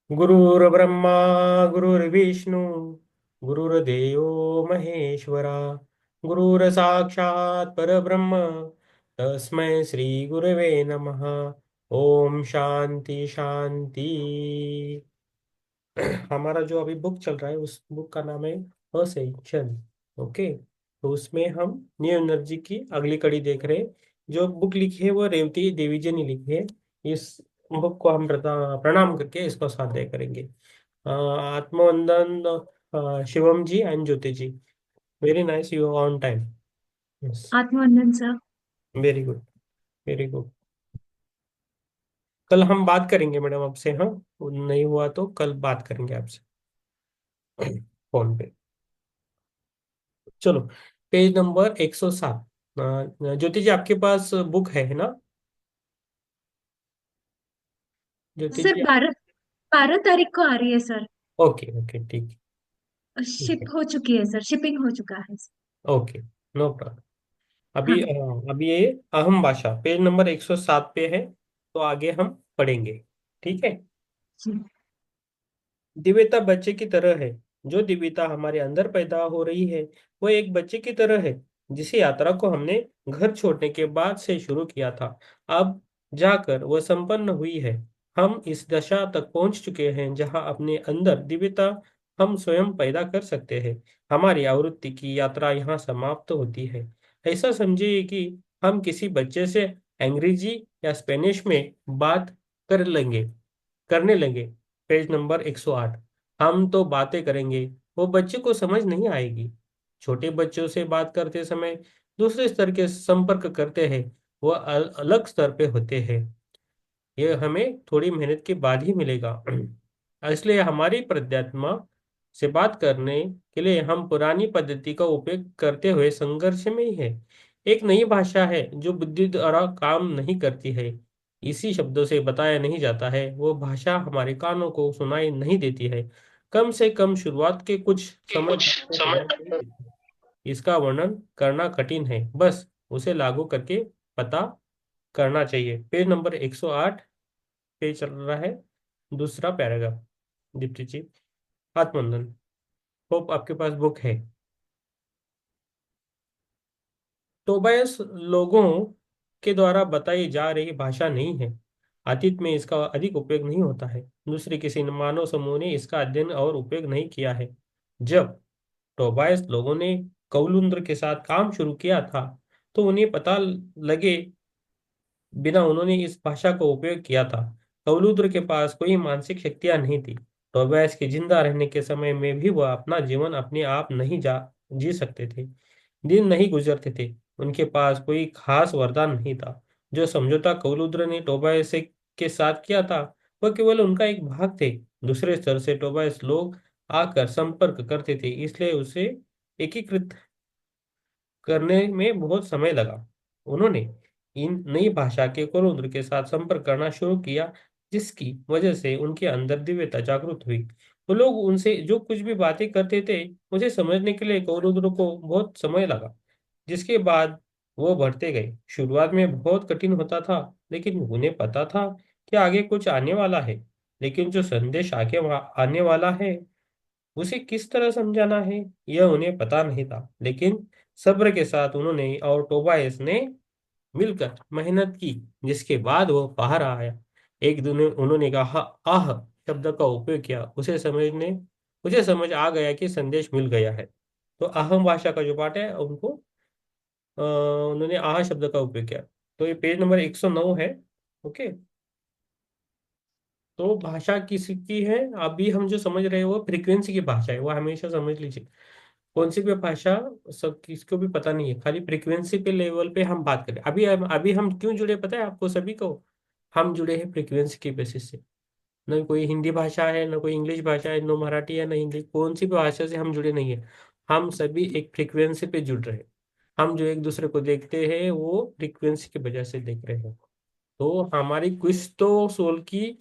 गुरुर्ब्रह्मा गुरुर्विष्णु गुरुर्देवो महेश्वरा गुरुर्साक्षात् परब्रह्म तस्मै श्री गुरवे नमः। ओम शांति शांति। हमारा जो अभी बुक चल रहा है उस बुक का नाम है असेंशन। ओके, तो उसमें हम न्यू एनर्जी की अगली कड़ी देख रहे हैं। जो बुक लिखी है वो रेवती देवी जी ने लिखी है। इस बुक को हम प्रणाम करके इसको स्वाध्याय करेंगे। आत्मवंदन Shivam ji and Jyoti ji. Very nice, you on time. Yes, आत्मवंदन sir. Very good, very good. कल हम बात करेंगे मैडम आपसे, हाँ। नहीं हुआ तो कल बात करेंगे आपसे फोन पे। चलो, पेज नंबर 107। ज्योति जी आपके पास बुक है ना? ज्योति सर जी। 12 तारीख को आ रही है सर। ओके ओके, ठीक। ठीक शिप है, हो चुकी है सर, शिपिंग हो चुका है सर। Okay, no problem. अभी हाँ अभी ये अहम भाषा पेज नंबर 107 पे है, तो आगे हम पढ़ेंगे। ठीक है। जी। दिव्यता बच्चे की तरह है। जो दिव्यता हमारे अंदर पैदा हो रही है वो एक बच्चे की तरह है, जिस यात्रा को हमने घर छोड़ने के बाद से शुरू किया था। अब जाकर वह संपन्न हुई है। हम इस दशा तक पहुंच चुके हैं जहां अपने अंदर दिव्यता हम स्वयं पैदा कर सकते हैं। हमारी आवृत्ति की यात्रा यहाँ समाप्त होती है। ऐसा समझिए कि हम किसी बच्चे से अंग्रेजी या स्पेनिश में बात कर लेंगे करने लगे। Page number 108। हम तो बातें करेंगे, वो बच्चे को समझ नहीं आएगी। छोटे बच्चों से बात करते समय दूसरे स्तर के संपर्क करते हैं, वो अलग स्तर पे होते हैं। ये हमें थोड़ी मेहनत के बाद ही मिलेगा। इसलिए हमारी प्रत्यात्मा से बात करने के लिए हम पुरानी पद्धति का उपयोग करते हुए संघर्ष में ही है। एक नई भाषा है जो बुद्धि द्वारा काम नहीं करती है। इसी शब्दों से बताया नहीं जाता है, वो भाषा हमारे कानों को सुनाई नहीं देती है। कम से कम शुरुआत के कुछ कि समय कुछ तक तो समय। सुनाई नहीं देती। इसका वर्णन करना कठिन है, बस उसे लागू करके पता करना चाहिए। पेज नंबर 108 पे चल रहा है, दूसरा पैराग्राफ। दीप्ति जी, आत्मवंदन। होप आपके पास बुक है। टोबायस लोगों के द्वारा बताई जा रही भाषा नहीं है। अतीत में इसका अधिक उपयोग नहीं होता है। दूसरे किसी मानव समूह ने इसका अध्ययन और उपयोग नहीं किया है। जब टोबायस लोगों ने कौलुंद्र के साथ काम शुरू किया था तो उन्हें पता लगे बिना उन्होंने इस भाषा का उपयोग किया था। कौलुद्र के पास कोई मानसिक शक्तियां नहीं थी। टोबियास के जिंदा रहने के समय में भी वह अपना जीवन अपने आप नहीं जी सकते थे। दिन नहीं गुजरते थे। उनके पास कोई खास वरदान नहीं था। जो समझौता कौलुद्र ने टोबियास के साथ किया था वह केवल उनका एक भाग थे। दूसरे स्तर से टोबियास लोग आकर संपर्क करते थे, इसलिए उसे एकीकृत करने में बहुत समय लगा। उन्होंने इन नई भाषा के कोरोद्र के साथ संपर्क करना शुरू किया, जिसकी वजह से उनके अंदर दिव्यता जागृत हुई। वो लोग उनसे जो कुछ भी बातें करते थे मुझे समझने के लिए कोरोद्र को बहुत समय लगा, जिसके बाद वो बढ़ते गए। शुरुआत में बहुत कठिन होता था, लेकिन उन्हें पता था कि आगे कुछ आने वाला है। लेकिन जो संदेश आगे आने वाला है उसे किस तरह समझाना है यह उन्हें पता नहीं था। लेकिन सब्र के साथ उन्होंने और टोबायस ने मिलकर मेहनत की, जिसके बाद वो बाहर आया। एक दिन उन्होंने कहा आह शब्द का उपयोग किया। उसे समझ आ गया कि संदेश मिल गया है। तो अहम भाषा का जो पाठ है उनको उन्होंने आह शब्द का उपयोग किया। तो ये पेज नंबर 109 है। ओके, तो भाषा किसकी है? अभी हम जो समझ रहे हैं वो फ्रीक्वेंसी की भाषा है, वो हमेशा समझ लीजिए। कौन सी भी भाषा सब किसको भी पता नहीं है, खाली फ्रीक्वेंसी पे लेवल पे हम बात करें। अभी हम क्यों जुड़े पता है आपको सभी को? हम जुड़े हैं फ्रीक्वेंसी के बेसिस से। न कोई हिंदी भाषा है, न कोई इंग्लिश भाषा है, न मराठी है, न हिंदी, कौन सी भी भाषा से हम जुड़े नहीं है। हम सभी एक फ्रीक्वेंसी पे जुड़ रहे हैं। हम जो एक दूसरे को देखते हैं वो फ्रीक्वेंसी की वजह से देख रहे हैं। तो हमारी कुछ तो सोल की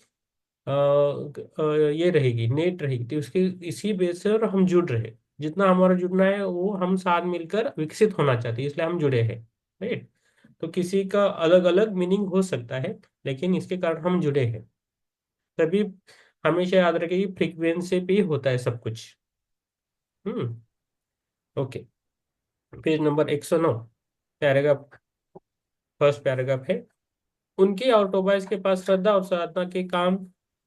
ये रहेगी, नेट रहेगी, तो उसके इसी बेस से और हम जुड़ रहे हैं। जितना हमारा जुड़ना है वो हम साथ मिलकर विकसित होना चाहते हैं, इसलिए हम जुड़े हैं। राइट। तो किसी का अलग अलग मीनिंग हो सकता है, लेकिन इसके कारण हम जुड़े हैं। तभी हमेशा याद रखिए फ्रीक्वेंसी पे ही होता है सब कुछ। Hmm. Okay. Page number 109, paragraph, first paragraph है। उनके और टोबाइस के पास श्रद्धा और साधना के काम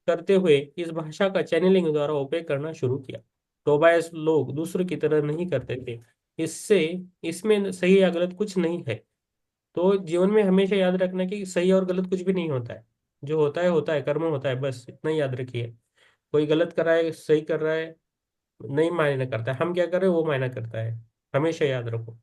करते हुए इस भाषा का चैनलिंग द्वारा उपयोग करना शुरू किया। टोबाइस लोग दूसरों की तरह नहीं करते थे। इससे इसमें सही या गलत कुछ नहीं है। तो जीवन में हमेशा याद रखना कि सही और गलत कुछ भी नहीं होता है। जो होता है कर्म होता है, बस इतना ही याद रखिए। कोई गलत कर रहा है, सही कर रहा है, नहीं मायने करता है। हम क्या कर रहे हैं वो मायना करता है। हमेशा याद रखो।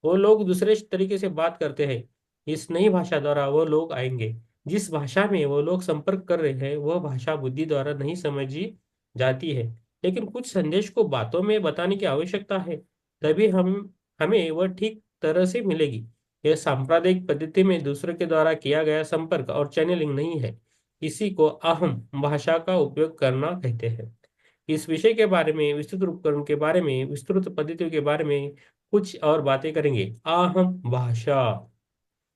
वो लोग दूसरे तरीके से बात करते हैं। इस नई भाषा द्वारा वो लोग आएंगे। जिस भाषा में वो लोग संपर्क कर रहे हैं वह भाषा बुद्धि द्वारा नहीं समझी जाती है। लेकिन कुछ संदेश को बातों में बताने की आवश्यकता है। तभी हम हमें वह ठीक तरह से मिलेगी। यह सांप्रदायिक पद्धति में दूसरे के द्वारा किया गया संपर्क और चैनलिंग नहीं है। इसी को अहम भाषा का उपयोग करना कहते हैं। इस विषय के बारे में, विस्तृत उपकरण के बारे में, विस्तृत पद्धतियों के बारे में कुछ और बातें करेंगे। आहम भाषा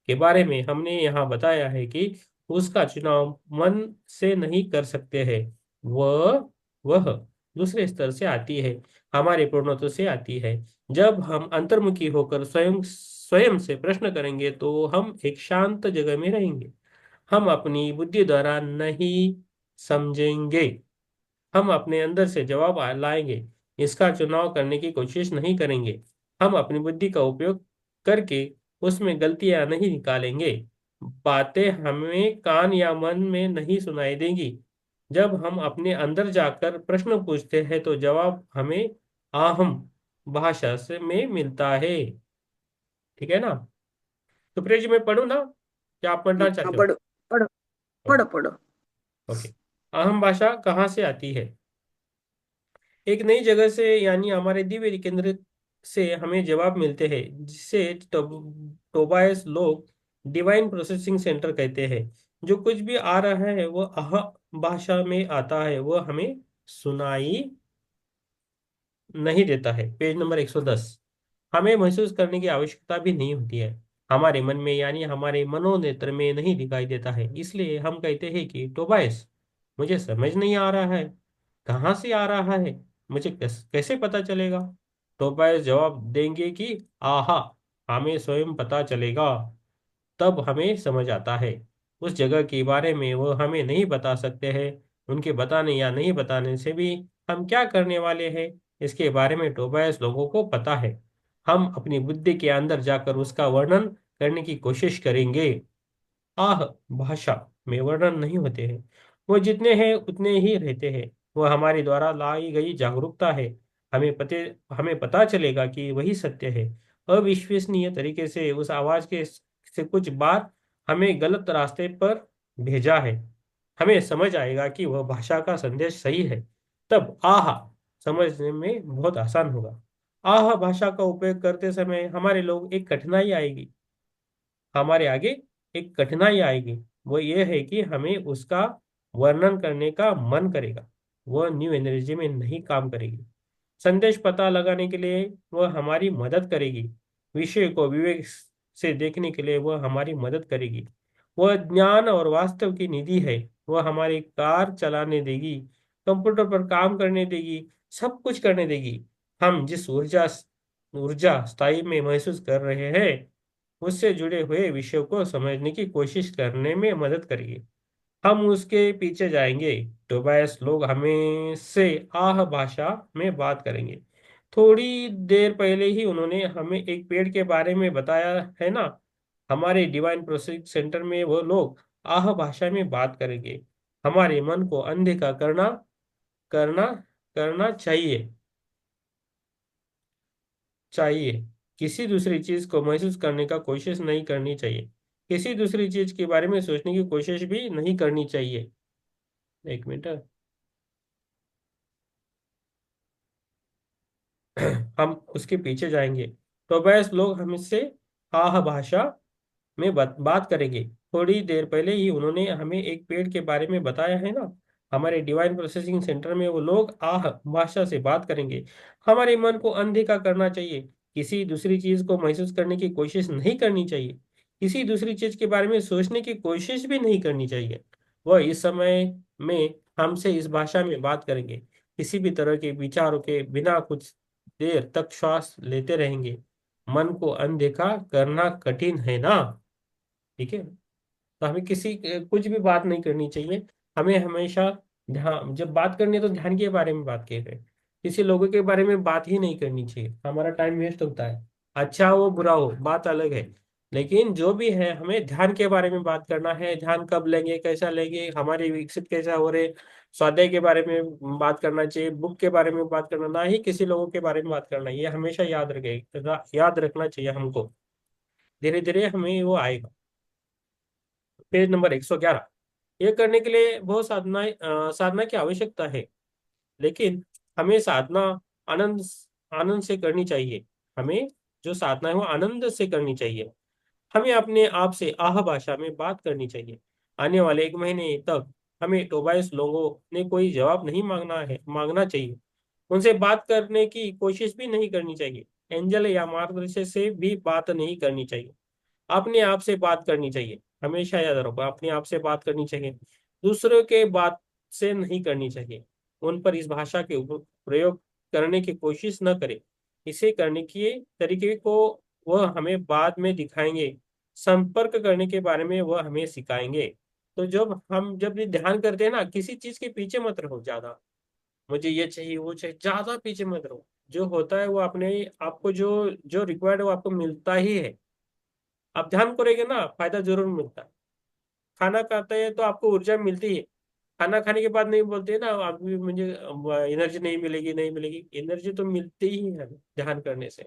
के बारे में हमने यहाँ बताया है कि उसका चुनाव मन से नहीं कर सकते हैं। वह दूसरे स्तर से आती है, हमारे पूर्णत्व से आती है। जब हम अंतर्मुखी होकर स्वयं स्वयं से प्रश्न करेंगे तो हम एक शांत जगह में रहेंगे। हम अपनी बुद्धि द्वारा नहीं समझेंगे। हम अपने अंदर से जवाब लाएंगे। इसका चुनाव करने की कोशिश नहीं करेंगे। हम अपनी बुद्धि का उपयोग करके उसमें गलतियां नहीं निकालेंगे। बातें हमें कान या मन में नहीं सुनाई देंगी। जब हम अपने अंदर जाकर प्रश्न पूछते हैं तो जवाब हमें आहम भाषा से में मिलता है। ठीक है ना? तो प्रिय जी मैं पढ़ूं ना, क्या आप पढ़ना हाँ, चाहते हो? पढ़ो पढ़ो पढ़ो पढ़ो। ओके। अहम भाषा कहाँ से आती है? एक नई जगह से, यानी हमारे दिव्य केंद्र से हमें जवाब मिलते हैं, जिसे टोबाइस लोग डिवाइन प्रोसेसिंग सेंटर कहते हैं। जो कुछ भी आ रहा है वो अह भाषा में आता है, वो हमें सुनाई नहीं देता है। Page number 110। हमें महसूस करने की आवश्यकता भी नहीं होती है। हमारे मन में, यानी हमारे मनोनेत्र में नहीं दिखाई देता है। इसलिए हम कहते हैं कि टोबाइस, मुझे समझ नहीं आ रहा है। कहाँ से आ रहा है? मुझे कैसे पता चलेगा? टोबाइस जवाब देंगे कि आहा, हमें स्वयं पता चलेगा। तब हमें समझ आता है। उस जगह के बारे में वो हमें नहीं बता सकते हैं। उनके बताने या नहीं बताने से भी हम क्या करने वाले हैं, इसके बारे में टोबायस लोगों को पता है। हम अपनी बुद्धि के अंदर जाकर उसका वर्णन करने की कोशिश करेंगे। आह भाषा में वर्णन नहीं होते हैं। वो जितने हैं उतने ही रहते हैं। वह हमारे द्वारा लाई गई जागरूकता है। हमें पता चलेगा कि वही सत्य है। अविश्वसनीय तरीके से उस आवाज के से कुछ बार हमें गलत रास्ते पर भेजा है। हमें समझ आएगा कि वह भाषा का संदेश सही है। तब आह समझने में बहुत आसान होगा। आह भाषा का उपयोग करते समय हमारे लोग एक कठिनाई आएगी हमारे आगे एक कठिनाई आएगी। वो ये है कि हमें उसका वर्णन करने का मन करेगा। वह न्यू एनर्जी में नहीं काम करेगी। संदेश पता लगाने के लिए वह हमारी मदद करेगी। विषय को विवेक से देखने के लिए वह हमारी मदद करेगी। वह ज्ञान और वास्तव की निधि है। वह हमारी कार चलाने देगी, कंप्यूटर पर काम करने देगी, सब कुछ करने देगी। हम जिस ऊर्जा ऊर्जा स्थायी में महसूस कर रहे हैं उससे जुड़े हुए विषयों को समझने की कोशिश करने में मदद करेगी। हम उसके पीछे जाएंगे। टोबायस लोग हमें से आह भाषा में बात करेंगे। थोड़ी देर पहले ही उन्होंने हमें एक पेड़ के बारे में बताया है ना। हमारे डिवाइन प्रोसेसिंग सेंटर में वो लोग आह भाषा में बात करेंगे। हमारे मन को अनदेखा करना करना करना चाहिए। किसी दूसरी चीज को महसूस करने का कोशिश नहीं करनी चाहिए। किसी दूसरी चीज के बारे में सोचने की कोशिश भी नहीं करनी चाहिए। एक मिनट। हम उसके पीछे जाएंगे। तो बस लोग हमसे आह भाषा में बात करेंगे। थोड़ी देर पहले ही उन्होंने हमें एक पेड़ के बारे में बताया है ना। हमारे डिवाइन प्रोसेसिंग सेंटर में वो लोग आह भाषा से बात करेंगे। हमारे मन को अनदेखा करना चाहिए। किसी दूसरी चीज को महसूस करने की कोशिश नहीं करनी चाहिए। किसी दूसरी चीज के बारे में सोचने की कोशिश भी नहीं करनी चाहिए। वह इस समय में हमसे इस भाषा में बात करेंगे, किसी भी तरह के विचारों के बिना कुछ देर तक श्वास लेते रहेंगे। मन को अनदेखा करना कठिन है ना। ठीक है। तो हमें किसी कुछ भी बात नहीं करनी चाहिए। हमें हमेशा ध्यान, जब बात करनी है तो ध्यान के बारे में बात करें। किसी लोगों के बारे में बात ही नहीं करनी चाहिए, हमारा टाइम वेस्ट होता है। अच्छा हो बुरा हो बात अलग है, लेकिन जो भी है हमें ध्यान के बारे में बात करना है। ध्यान कब लेंगे, कैसा लेंगे, हमारे विकसित कैसा हो रहे, स्वाध्याय के बारे में बात करना चाहिए, बुक के बारे में बात करना, ना ही किसी लोगों के बारे में बात करना। ये हमेशा याद रखना चाहिए हमको। धीरे धीरे हमें वो आएगा। Page number 111। ये करने के लिए बहुत साधना की आवश्यकता है, लेकिन हमें साधना आनंद आनंद से करनी चाहिए। हमें जो साधना है वो आनंद से करनी चाहिए। हमें अपने आप से आह भाषा में बात करनी चाहिए। आने वाले 1 महीने तक हमें टोबाइस लोगों ने कोई जवाब नहीं मांगना चाहिए। उनसे बात करने की कोशिश भी नहीं करनी चाहिए। एंजल या मार्गदर्शक से भी बात नहीं करनी चाहिए। अपने आप से बात करनी चाहिए। हमेशा याद रखो, अपने आप से बात करनी चाहिए, दूसरों के बात से नहीं करनी चाहिए। उन पर इस भाषा के प्रयोग करने की कोशिश न करें। इसे करने के तरीके को वह हमें बाद में दिखाएंगे। संपर्क करने के बारे में वह हमें सिखाएंगे। तो जब भी ध्यान करते हैं ना, किसी चीज के पीछे मत रहो ज्यादा, मुझे ये चाहिए वो चाहिए, ज्यादा पीछे मत रहो। जो होता है वो अपने आपको जो जो रिक्वायर्ड है वो आपको मिलता ही है। आप ध्यान करेंगे ना, फायदा जरूर मिलता है। खाना खाते हैं तो आपको ऊर्जा मिलती है। खाना खाने के बाद नहीं बोलते ना आप भी, मुझे एनर्जी नहीं मिलेगी, नहीं मिलेगी। एनर्जी तो मिलती ही है ध्यान करने से।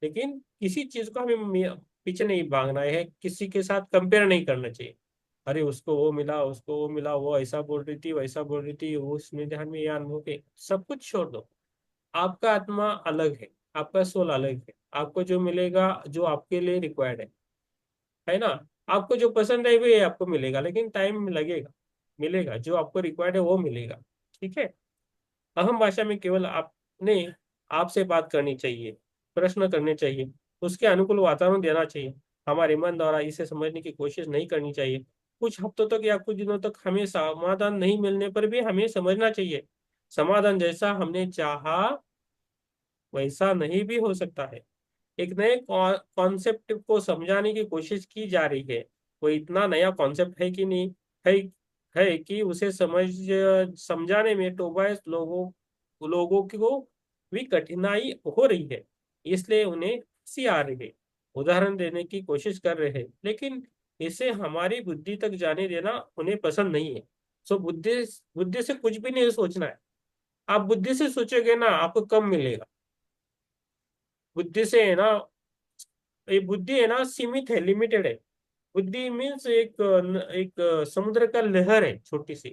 लेकिन किसी चीज को हमें पीछे नहीं भागना है, किसी के साथ कंपेयर नहीं करना चाहिए। अरे उसको वो मिला, उसको वो मिला, वो ऐसा बोल रही थी, वैसा बोल रही थी, वो उसने ध्यान में यार हो के सब कुछ छोड़ दो। आपका आत्मा अलग है, आपका सोल अलग है। आपको जो मिलेगा, जो आपके लिए रिक्वायर्ड है ना, आपको जो पसंद है वही आपको मिलेगा, लेकिन टाइम लगेगा। मिलेगा जो आपको रिक्वायर्ड है वो मिलेगा। ठीक है। अहम भाषा में केवल आपने आपसे बात करनी चाहिए, प्रश्न करने चाहिए, उसके अनुकूल वातावरण देना चाहिए। हमारे मन द्वारा इसे समझने की कोशिश नहीं करनी चाहिए। कुछ हफ्तों तक या कुछ दिनों तक हमें समाधान नहीं मिलने पर भी हमें समझना चाहिए, समाधान जैसा हमने चाहा वैसा नहीं भी हो सकता है। एक नए कॉन्सेप्ट को समझाने की कोशिश की जा रही है। कोई इतना नया कॉन्सेप्ट है कि नहीं, है है कि उसे समझाने में टोबाइस लोगों को भी कठिनाई हो रही है। इसलिए उन्हें हंसी आ रही है। उदाहरण देने की कोशिश कर रहे हैं, लेकिन इसे हमारी बुद्धि तक जाने देना उन्हें पसंद नहीं है। सो बुद्धि बुद्धि से कुछ भी नहीं सोचना है। आप बुद्धि से सोचोगे ना, आपको कम मिलेगा। बुद्धि से है ना, ये बुद्धि है ना सीमित है, लिमिटेड है। बुद्धि मीन्स एक समुद्र का लहर है छोटी सी,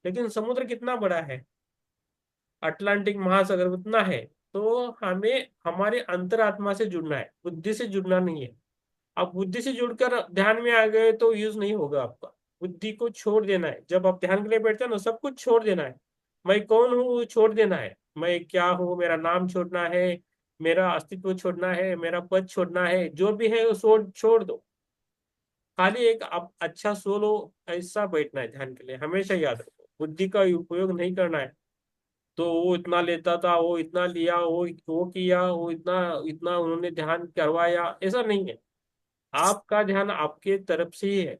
लेकिन समुद्र कितना बड़ा है, अटलांटिक महासागर उतना है। तो हमें हमारे अंतरात्मा से जुड़ना है, बुद्धि से जुड़ना नहीं है। आप बुद्धि से जुड़कर ध्यान में आ गए तो यूज नहीं होगा आपका। बुद्धि को छोड़ देना है, जब आप ध्यान के लिए बैठते हैं ना सब कुछ छोड़ देना है। मैं कौन हूँ वो छोड़ देना है, मैं क्या हूँ, मेरा नाम छोड़ना है, मेरा अस्तित्व छोड़ना है, मेरा पद छोड़ना है, जो भी है वो छोड़ छोड़ दो। खाली एक आप अच्छा सोलो ऐसा बैठना है ध्यान के लिए। हमेशा याद रखो, बुद्धि का उपयोग नहीं करना है। तो वो इतना लेता था, वो इतना लिया, वो किया, वो इतना इतना उन्होंने ध्यान करवाया, ऐसा नहीं है। आपका ध्यान आपके तरफ से ही है,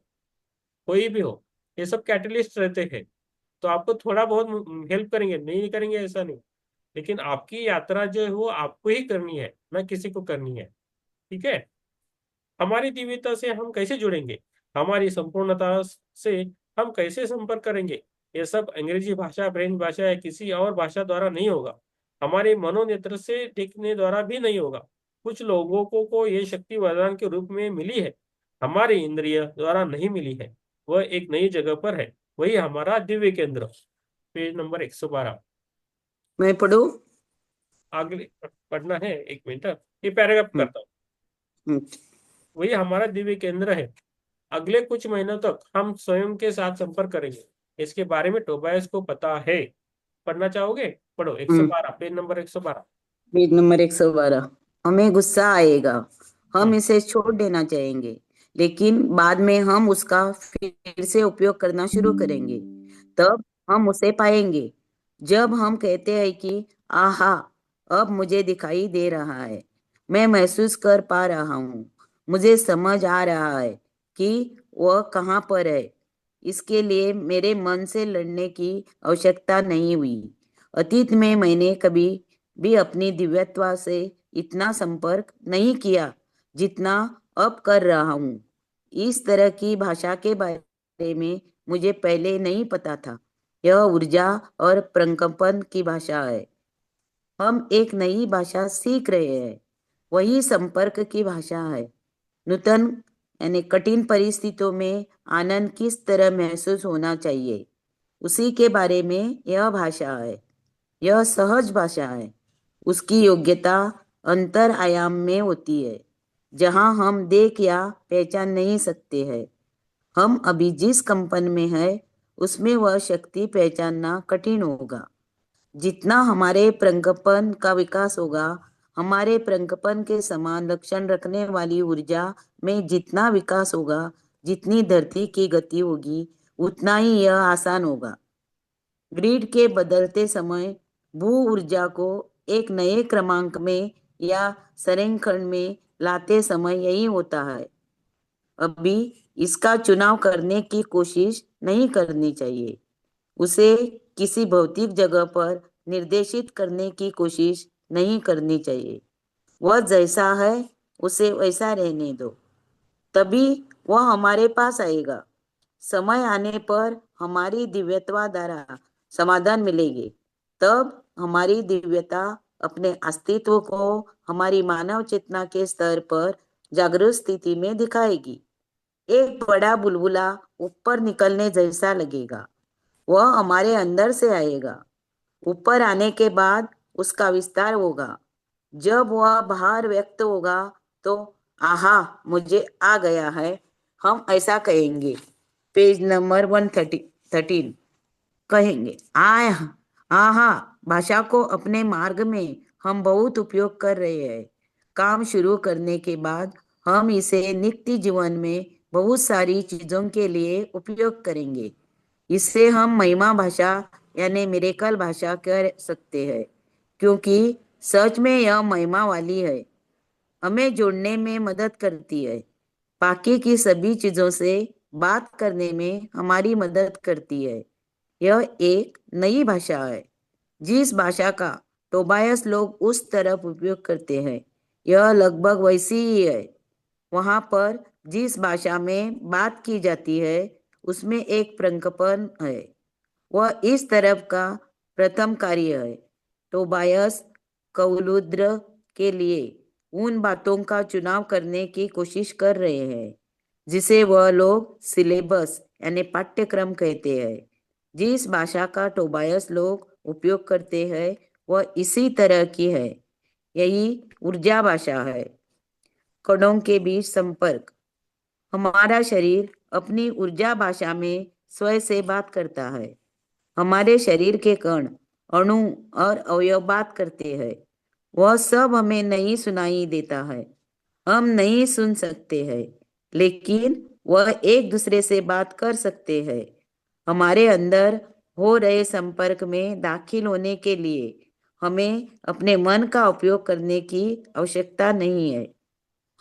कोई भी हो। ये सब कैटलिस्ट रहते हैं, तो आपको थोड़ा बहुत हेल्प करेंगे, नहीं करेंगे ऐसा नहीं। लेकिन आपकी यात्रा जो है वो आपको ही करनी है, ना किसी को करनी है। ठीक है। हमारी दिव्यता से हम कैसे जुड़ेंगे, हमारी संपूर्णता से हम कैसे संपर्क करेंगे, ये सब अंग्रेजी भाषा, फ्रेंच भाषा या किसी और भाषा द्वारा नहीं होगा। हमारे मनोनेत्र से देखने द्वारा भी नहीं होगा। कुछ लोगों को ये शक्ति वरदान के रूप में मिली है, हमारी इंद्रिय द्वारा नहीं मिली है। वह एक नई जगह पर है, वही हमारा दिव्य केंद्र। Page number 112। मैं पढ़ूं? आगे पढ़ना है, 1 मिनट, ये पैराग्राफ हम्म, करता हूँ। हम्म, वही हमारा दिव्य केंद्र है। अगले कुछ महीनों तक हम स्वयं के साथ संपर्क करेंगे। इसके बारे में टोबायस को पता है। पढ़ना चाहोगे? पढ़ो, हम्म। 112, पेज नंबर 112। Page number 112। हमें गुस्सा आएगा, हम हम्म। इसे छोड़ देना चाहेंगे, लेकिन बाद में हम उसका फिर से उपयोग करना शुरू करेंगे। तब हम उसे पाएंगे जब हम कहते हैं कि आहा, अब मुझे दिखाई दे रहा है, मैं महसूस कर पा रहा हूँ, मुझे समझ आ रहा है कि वह कहाँ पर है। इसके लिए मेरे मन से लड़ने की आवश्यकता नहीं हुई। अतीत में मैंने कभी भी अपनी दिव्यत्वा से इतना संपर्क नहीं किया जितना अब कर रहा हूँ। इस तरह की भाषा के बारे में मुझे पहले नहीं पता था। यह ऊर्जा और प्रकंपन की भाषा है। हम एक नई भाषा सीख रहे हैं। वही संपर्क की भाषा है। नूतन यानी कठिन परिस्थितियों में आनंद किस तरह महसूस होना चाहिए, उसी के बारे में यह भाषा है। यह सहज भाषा है। उसकी योग्यता अंतर आयाम में होती है, जहां हम देख या पहचान नहीं सकते हैं। हम अभी जिस कंपन में है उसमें वह शक्ति पहचानना कठिन होगा। जितना हमारे प्रकंपन का विकास होगा, हमारे प्रकंपन के समान लक्षण रखने वाली ऊर्जा में जितना विकास होगा, जितनी धरती की गति होगी, उतना ही यह आसान होगा। ग्रिड के बदलते समय भू ऊर्जा को एक नए क्रमांक में या संरेखण में लाते समय यही होता है। अभी इसका चुनाव करने की कोशिश नहीं करनी चाहिए। उसे किसी भौतिक जगह पर निर्देशित करने की कोशिश नहीं करनी चाहिए। वह जैसा है उसे वैसा रहने दो, तभी वह हमारे पास आएगा। समय आने पर हमारी दिव्यता द्वारा समाधान मिलेगी। तब हमारी दिव्यता अपने अस्तित्व को हमारी मानव चेतना के स्तर पर जागरूक स्थिति में दिखाएगी। एक बड़ा बुलबुला ऊपर निकलने जैसा लगेगा। वह हमारे अंदर से आएगा। ऊपर आने के बाद उसका विस्तार होगा। जब वह बाहर व्यक्त होगा तो आहा, मुझे आ गया है, हम ऐसा कहेंगे। पेज नंबर 113 कहेंगे। आहा भाषा को अपने मार्ग में हम बहुत उपयोग कर रहे हैं। काम शुरू करने के बाद हम इसे नित्य जीवन में बहुत सारी चीजों के लिए उपयोग करेंगे। इसे हम महिमा भाषा यानी मिरेकल भाषा कह सकते हैं, क्योंकि सच में यह महिमा वाली है। हमें जोड़ने में मदद करती है। बाकी की सभी चीजों से बात करने में हमारी मदद करती है। यह एक नई भाषा है, जिस भाषा का टोबायस लोग उस तरफ उपयोग करते हैं। यह लगभग वैसी ही है। वहां पर जिस भाषा में बात की जाती है उसमें एक प्रकंपन है। वह इस तरफ का प्रथम कार्य है। टोबायस कौलुद्र के लिए उन बातों का चुनाव करने की कोशिश कर रहे हैं जिसे वह लोग सिलेबस यानी पाठ्यक्रम कहते हैं। जिस भाषा का टोबायस लोग उपयोग करते हैं वह इसी तरह की है। यही ऊर्जा भाषा है। कणों के बीच संपर्क। हमारा शरीर अपनी ऊर्जा भाषा में स्वयं से बात करता है। हमारे शरीर के कण, अणु और अवयव बात करते हैं। वह सब हमें नहीं सुनाई देता है। हम नहीं सुन सकते हैं, लेकिन वह एक दूसरे से बात कर सकते हैं। हमारे अंदर हो रहे संपर्क में दाखिल होने के लिए हमें अपने मन का उपयोग करने की आवश्यकता नहीं है।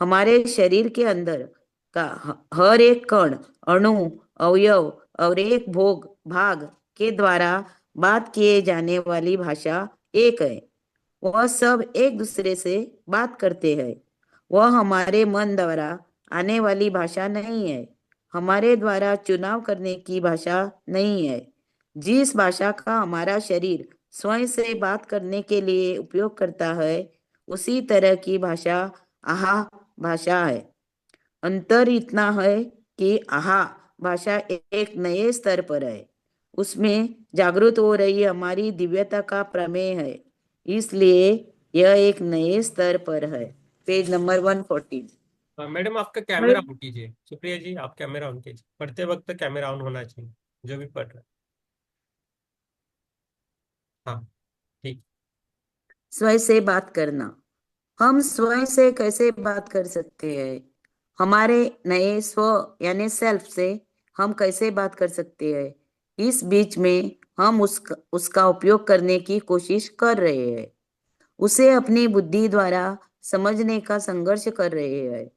हमारे शरीर के अंदर का हर एक कण, अणु, अवयव और एक भोग भाग के द्वारा बात किए जाने वाली भाषा एक है। वह सब एक दूसरे से बात करते हैं। वह हमारे मन द्वारा आने वाली भाषा नहीं है। हमारे द्वारा चुनाव करने की भाषा नहीं है। जिस भाषा का हमारा शरीर स्वयं से बात करने के लिए उपयोग करता है उसी तरह की भाषा आहा भाषा है। अंतर इतना है कि आहा भाषा एक नए स्तर पर है। उसमें जागृत हो रही हमारी दिव्यता का प्रमेय है। इसलिए यह एक नए स्तर पर है। Page number 114। मैडम आपका कैमरा ऑन कीजिए। सुप्रिया जी, आप कैमरा ऑन कीजिए। पढ़ते वक्त कैमरा ऑन होना चाहिए, जो भी पढ़ रहा है। हाँ, ठीक। स्वयं से बात करना। हम स्वयं से कैसे बात कर सकते हैं? हमारे नए स्व यानी सेल्फ से हम कैसे बात कर सकते हैं? इस बीच में हम उसका उपयोग करने की कोशिश कर रहे हैं, उसे अपनी बुद्धि द्वारा समझने का संघर्ष कर रहे हैं।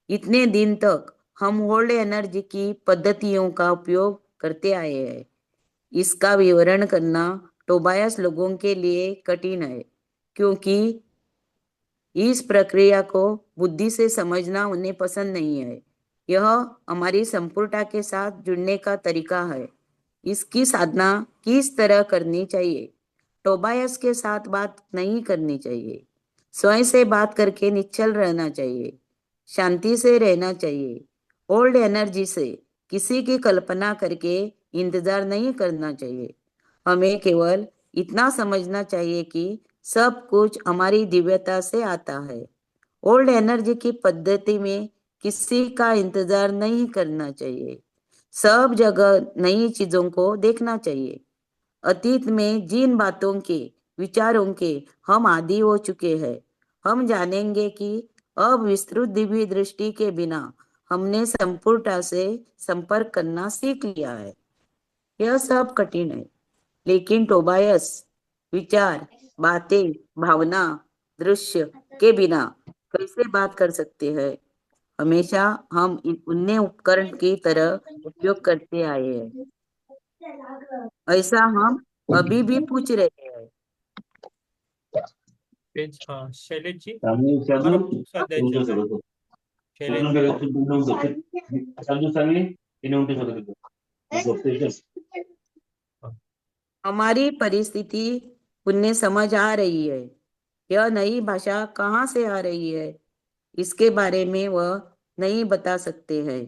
इतने दिन तक हम होल्ड एनर्जी की पद्धतियों का उपयोग करते आए हैं। इसका विवरण करना टोबायस लोगों के लिए कठिन है, क्योंकि इस प्रक्रिया को बुद्धि से समझना उन्हें पसंद नहीं है। यह हमारी संपूर्णता के साथ जुड़ने का तरीका है। इसकी साधना किस तरह करनी चाहिए? टोबायस के साथ बात नहीं करनी चाहिए। स्वयं से बात करके निश्चल रहना चाहिए। शांति से रहना चाहिए। ओल्ड एनर्जी से किसी की कल्पना करके इंतजार नहीं करना चाहिए। हमें केवल इतना समझना चाहिए कि सब कुछ हमारी दिव्यता से आता है। ओल्ड एनर्जी की पद्धति में किसी का इंतजार नहीं करना चाहिए। सब जगह नई चीजों को देखना चाहिए। अतीत में जिन बातों के, विचारों के हम आदी हो चुके हैं, हम जानेंगे कि अब विस्तृत दिव्य दृष्टि के बिना हमने संपूर्णता से संपर्क करना सीख लिया है। यह सब कठिन है, लेकिन टोबायस विचार, बातें, भावना, दृश्य के बिना कैसे बात कर सकते हैं? हमेशा हम उन्हें उपकरण की तरह उपयोग करते आए हैं। ऐसा हम अभी भी पूछ रहे हैं। पेज, हाँ शैलेश जी, Kami हमारा usahamu कौन सा अध्याय चल untuk रहा है? seluruh. शैलेश Soalnya जी, kalau itu belum untuk satu sani ini untuk seluruh. Untuk हाँ। हमारी परिस्थिति उन्हें समझ आ रही है। यह नई भाषा कहाँ से आ रही है, इसके बारे में वह नहीं बता सकते हैं।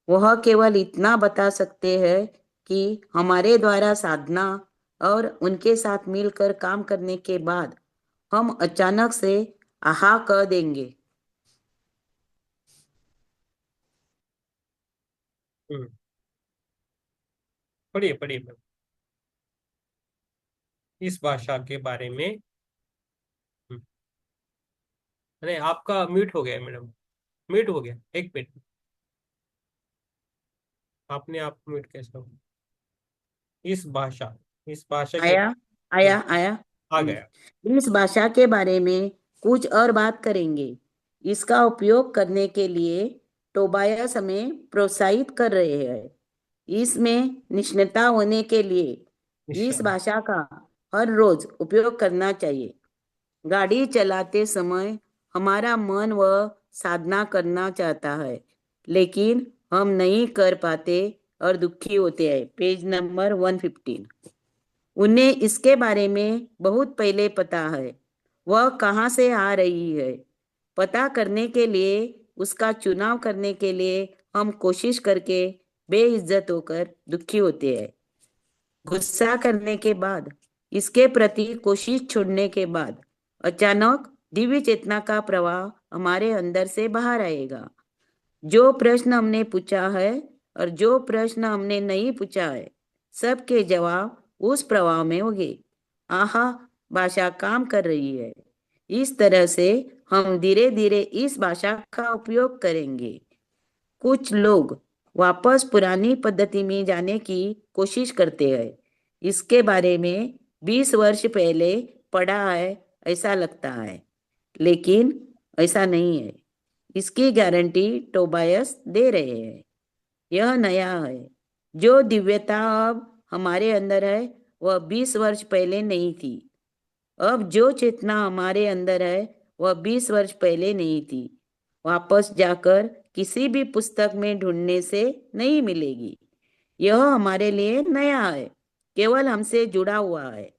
वह केवल इतना बता सकते हैं कि हमारे द्वारा साधना और उनके साथ मिलकर काम करने के बाद हम अचानक से आहा कह देंगे। हम्म, पढ़िए पढ़िए मैम। इस भाषा के बारे में। हम्म, अरे आपका म्यूट हो गया मैडम, म्यूट हो गया, एक मिनट। आपने आप म्यूट कैसे हो? इस भाषा, इस भाषा के। आया, आया, हम्म, आया। आ गया। इस भाषा के बारे में कुछ और बात करेंगे। इसका उपयोग करने के लिए टोबायस हमें प्रोत्साहित कर रहे हैं। इसमें निष्णात होने के लिए इस निश्चय। भाषा का हर रोज उपयोग करना चाहिए। गाड़ी चलाते समय हमारा मन वह साधना करना चाहता है, लेकिन हम नहीं कर पाते और दुखी होते हैं। Page number 115। उन्हें इसके बारे में बहुत पहले पता है। वह कहाँ से आ रही है, पता करने के लिए उसका चुनाव करने के लिए हम कोशिश करके बेइज्जत होकर दुखी होते हैं। गुस्सा करने के बाद, इसके प्रति कोशिश छोड़ने के बाद अचानक दिव्य चेतना का प्रवाह हमारे अंदर से बाहर आएगा। जो प्रश्न हमने पूछा है और जो प्रश्न हमने नहीं पूछा है, सबके जवाब उस प्रवाह में होंगे। आहा, भाषा काम कर रही है। इस तरह से हम धीरे धीरे इस भाषा का उपयोग करेंगे। कुछ लोग वापस पुरानी पद्धति में जाने की कोशिश करते हैं। इसके बारे में 20 वर्ष पहले पढ़ा है, ऐसा लगता है, लेकिन ऐसा नहीं है। इसकी गारंटी टोबायस दे रहे हैं। यह नया है। जो दिव्यता अब हमारे अंदर है, वह 20 वर्ष पहले नहीं थी। अब जो चेतना हमारे अंदर है, वह 20 वर्ष पहले नहीं थी। वापस जाकर किसी भी पुस्तक में ढूंढने से नहीं मिलेगी। यह हमारे लिए नया है, केवल हमसे जुड़ा हुआ है।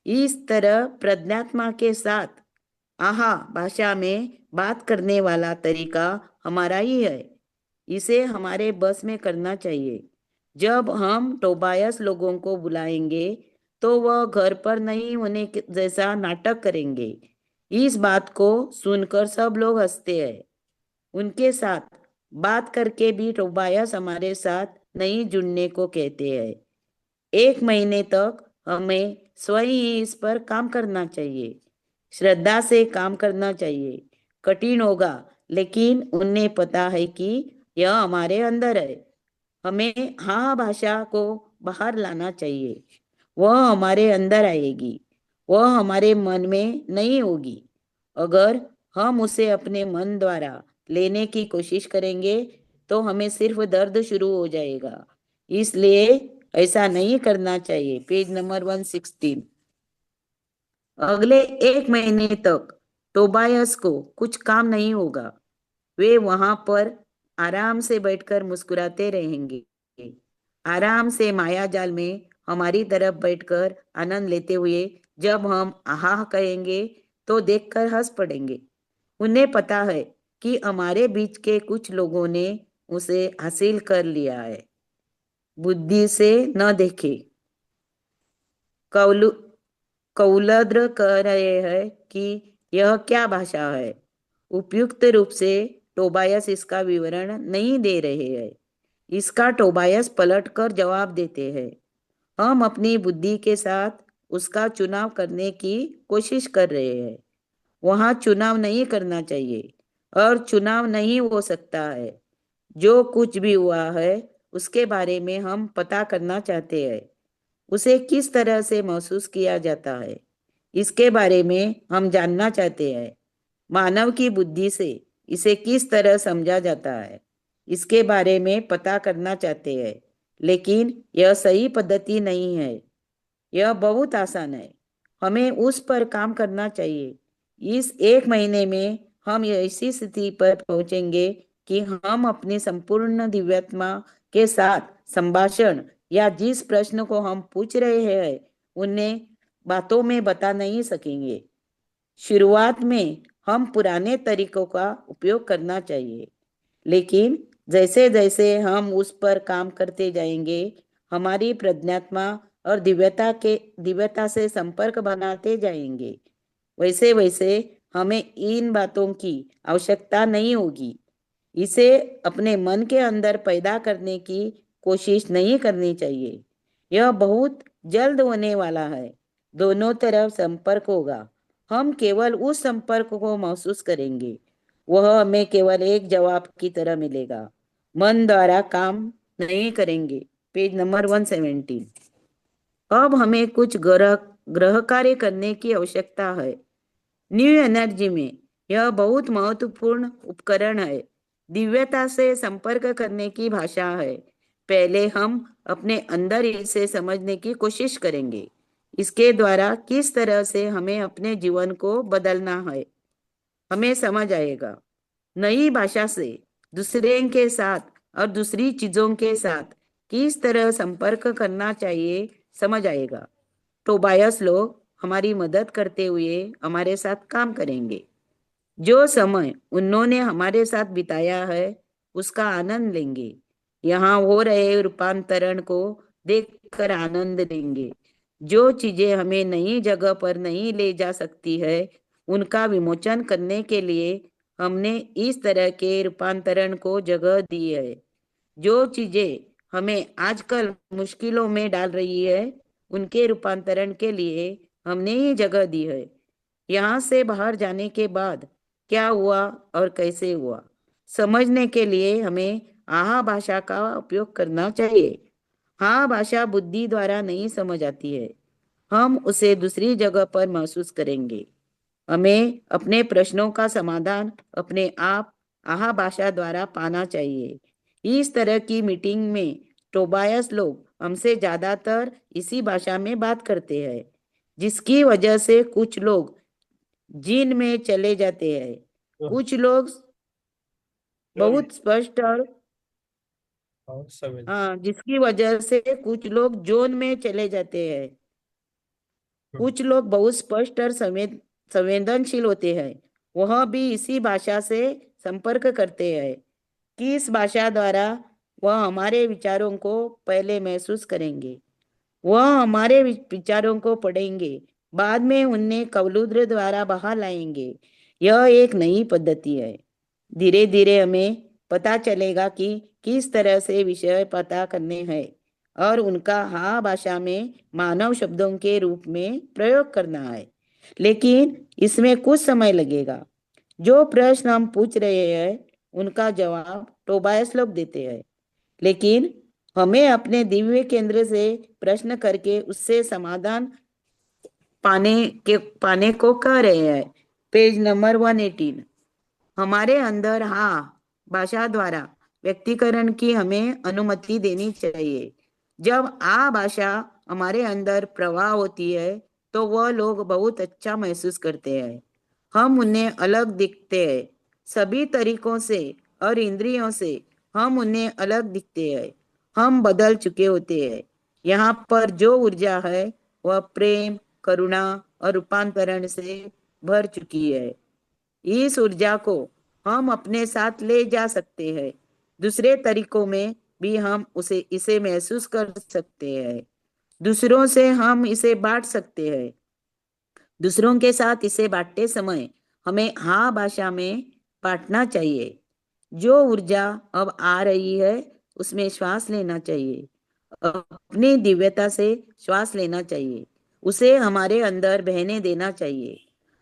इस तरह प्रज्ञात्मा के साथ आहा भाषा में बात करने वाला तरीका हमारा ही है। इसे हमारे बस में करना चाहिए। जब हम टोबायस लोगों को बुलाएंगे, तो वह घर पर नहीं होने जैसा नाटक करेंगे। इस बात को सुनकर सब लोग हंसते हैं। उनके साथ बात करके भी टोबायस हमारे साथ नहीं जुड़ने को कहते हैं। 1 महीने तक हमें स्वयं ही इस पर काम करना चाहिए। श्रद्धा से काम करना चाहिए। कठिन होगा, लेकिन उन्हें पता है कि यह हमारे अंदर है। हमें हाँ भाषा को बाहर लाना चाहिए। वह हमारे अंदर आएगी, वह हमारे मन में नहीं होगी। अगर हम उसे अपने मन द्वारा लेने की कोशिश करेंगे तो हमें सिर्फ दर्द शुरू हो जाएगा। इसलिए ऐसा नहीं करना चाहिए। Page number 116। अगले 1 महीने तक टोबायस को कुछ काम नहीं होगा। वे वहां पर आराम से बैठकर मुस्कुराते रहेंगे, आराम से माया जाल में हमारी तरफ बैठकर आनंद लेते हुए। जब हम आहा कहेंगे तो देखकर हंस पड़ेंगे। उन्हें पता है कि हमारे बीच के कुछ लोगों ने उसे हासिल कर लिया है। बुद्धि से न देखे। कौलु कौलद्र कह रहे हैं कि यह क्या भाषा है। उपयुक्त रूप से टोबायस इसका विवरण नहीं दे रहे हैं। इसका टोबायस पलटकर जवाब देते हैं। हम अपनी बुद्धि के साथ उसका चुनाव करने की कोशिश कर रहे हैं। वहां चुनाव नहीं करना चाहिए और चुनाव नहीं हो सकता है। जो कुछ भी हुआ है उसके बारे में हम पता करना चाहते हैं। उसे किस तरह से महसूस किया जाता है इसके बारे में हम जानना चाहते हैं। मानव की बुद्धि से इसे किस तरह समझा जाता है इसके बारे में पता करना चाहते हैं। लेकिन यह सही पद्धति नहीं है। यह बहुत आसान है। हमें उस पर काम करना चाहिए। इस 1 महीने में हम ऐसी स्थिति पर पहुंचेंगे कि हम अपनी संपूर्ण दिव्यात्मा के साथ संभाषण या जिस प्रश्न को हम पूछ रहे हैं उन्हें बातों में बता नहीं सकेंगे। शुरुआत में हम पुराने तरीकों का उपयोग करना चाहिए, लेकिन जैसे जैसे हम उस पर काम करते जाएंगे, हमारी प्रज्ञात्मा और दिव्यता से संपर्क बनाते जाएंगे, वैसे वैसे हमें इन बातों की आवश्यकता नहीं होगी। इसे अपने मन के अंदर पैदा करने की कोशिश नहीं करनी चाहिए। यह बहुत जल्द होने वाला है। दोनों तरफ संपर्क होगा। हम केवल उस संपर्क को महसूस करेंगे। वह हमें केवल एक जवाब की तरह मिलेगा। मन द्वारा काम नहीं करेंगे। Page number 117। अब हमें कुछ ग्रह ग्रह कार्य करने की आवश्यकता है। न्यू एनर्जी में यह बहुत महत्वपूर्ण उपकरण है। दिव्यता से संपर्क करने की भाषा है। पहले हम अपने अंदर इसे समझने की कोशिश करेंगे। इसके द्वारा किस तरह से हमें अपने जीवन को बदलना है हमें समझ आएगा। नई भाषा से दूसरे के साथ और दूसरी चीजों के साथ किस तरह संपर्क करना चाहिए समझ आएगा। तो बायस लोग हमारी मदद करते हुए हमारे साथ काम करेंगे। जो समय उन्होंने हमारे साथ बिताया है उसका आनंद लेंगे। यहाँ हो रहे रूपांतरण को देखकर आनंद लेंगे। जो चीजें हमें नई जगह पर नहीं ले जा सकती है उनका विमोचन करने के लिए हमने इस तरह के रूपांतरण को जगह दी है। जो चीजें हमें आजकल मुश्किलों में डाल रही है उनके रूपांतरण के लिए हमने ही जगह दी है। यहाँ से बाहर जाने के बाद क्या हुआ और कैसे हुआ समझने के लिए हमें आहा भाषा का उपयोग करना चाहिए। हाँ भाषा बुद्धि द्वारा नहीं समझ आती है। हम उसे दूसरी जगह पर महसूस करेंगे। हमें अपने प्रश्नों का समाधान अपने आप आहा भाषा द्वारा पाना चाहिए। इस तरह की मीटिंग में टोबायस लोग हमसे ज्यादातर इसी भाषा में बात करते हैं, जिसकी वजह से कुछ लोग जिन में चले जाते हैं। कुछ लोग जोन बहुत स्पष्ट और समय। हाँ, जिसकी वजह से कुछ लोग जोन में चले जाते हैं। हम्म, कुछ लोग बहुत स्पष्ट और संवेदनशील होते हैं। वह भी इसी भाषा से संपर्क करते हैं। कि इस भाषा द्वारा वह हमारे विचारों को पहले महसूस करेंगे। वह हमारे विचारों को पढ़ेंगे, बाद में उन्हें कवलुद्र द्वारा बाहर लाएंगे। यह एक नई पद्धति है। धीरे धीरे हमें पता चलेगा कि किस तरह से विषय पता करने हैं और उनका हाँ भाषा में मानव शब्दों के रूप में प्रयोग करना है। लेकिन इसमें कुछ समय लगेगा। जो प्रश्न हम पूछ रहे हैं उनका जवाब टोबायस लोग देते हैं, लेकिन हमें अपने दिव्य केंद्र से प्रश्न करके उससे समाधान पाने पाने को कह रहे हैं। Page number 118। हमारे अंदर हाँ भाषा द्वारा व्यक्तिकरण की हमें अनुमति देनी चाहिए। जब आ भाषा हमारे अंदर प्रवाह होती है तो वह लोग बहुत अच्छा महसूस करते हैं। हम उन्हें अलग दिखते हैं, सभी तरीकों से और इंद्रियों से हम उन्हें अलग दिखते हैं। हम बदल चुके होते हैं। यहाँ पर जो ऊर्जा है वह प्रेम, करुणा और रूपांतरण से भर चुकी है। इस ऊर्जा को हम अपने साथ ले जा सकते हैं। दूसरे तरीकों में भी हम उसे इसे महसूस कर सकते हैं। दूसरों से हम इसे बांट सकते हैं। दूसरों के साथ इसे बांटते समय हमें हाँ भाषा में बांटना चाहिए। जो ऊर्जा अब आ रही है उसमें श्वास लेना चाहिए। अपनी दिव्यता से श्वास लेना चाहिए। उसे हमारे अंदर बहने देना चाहिए।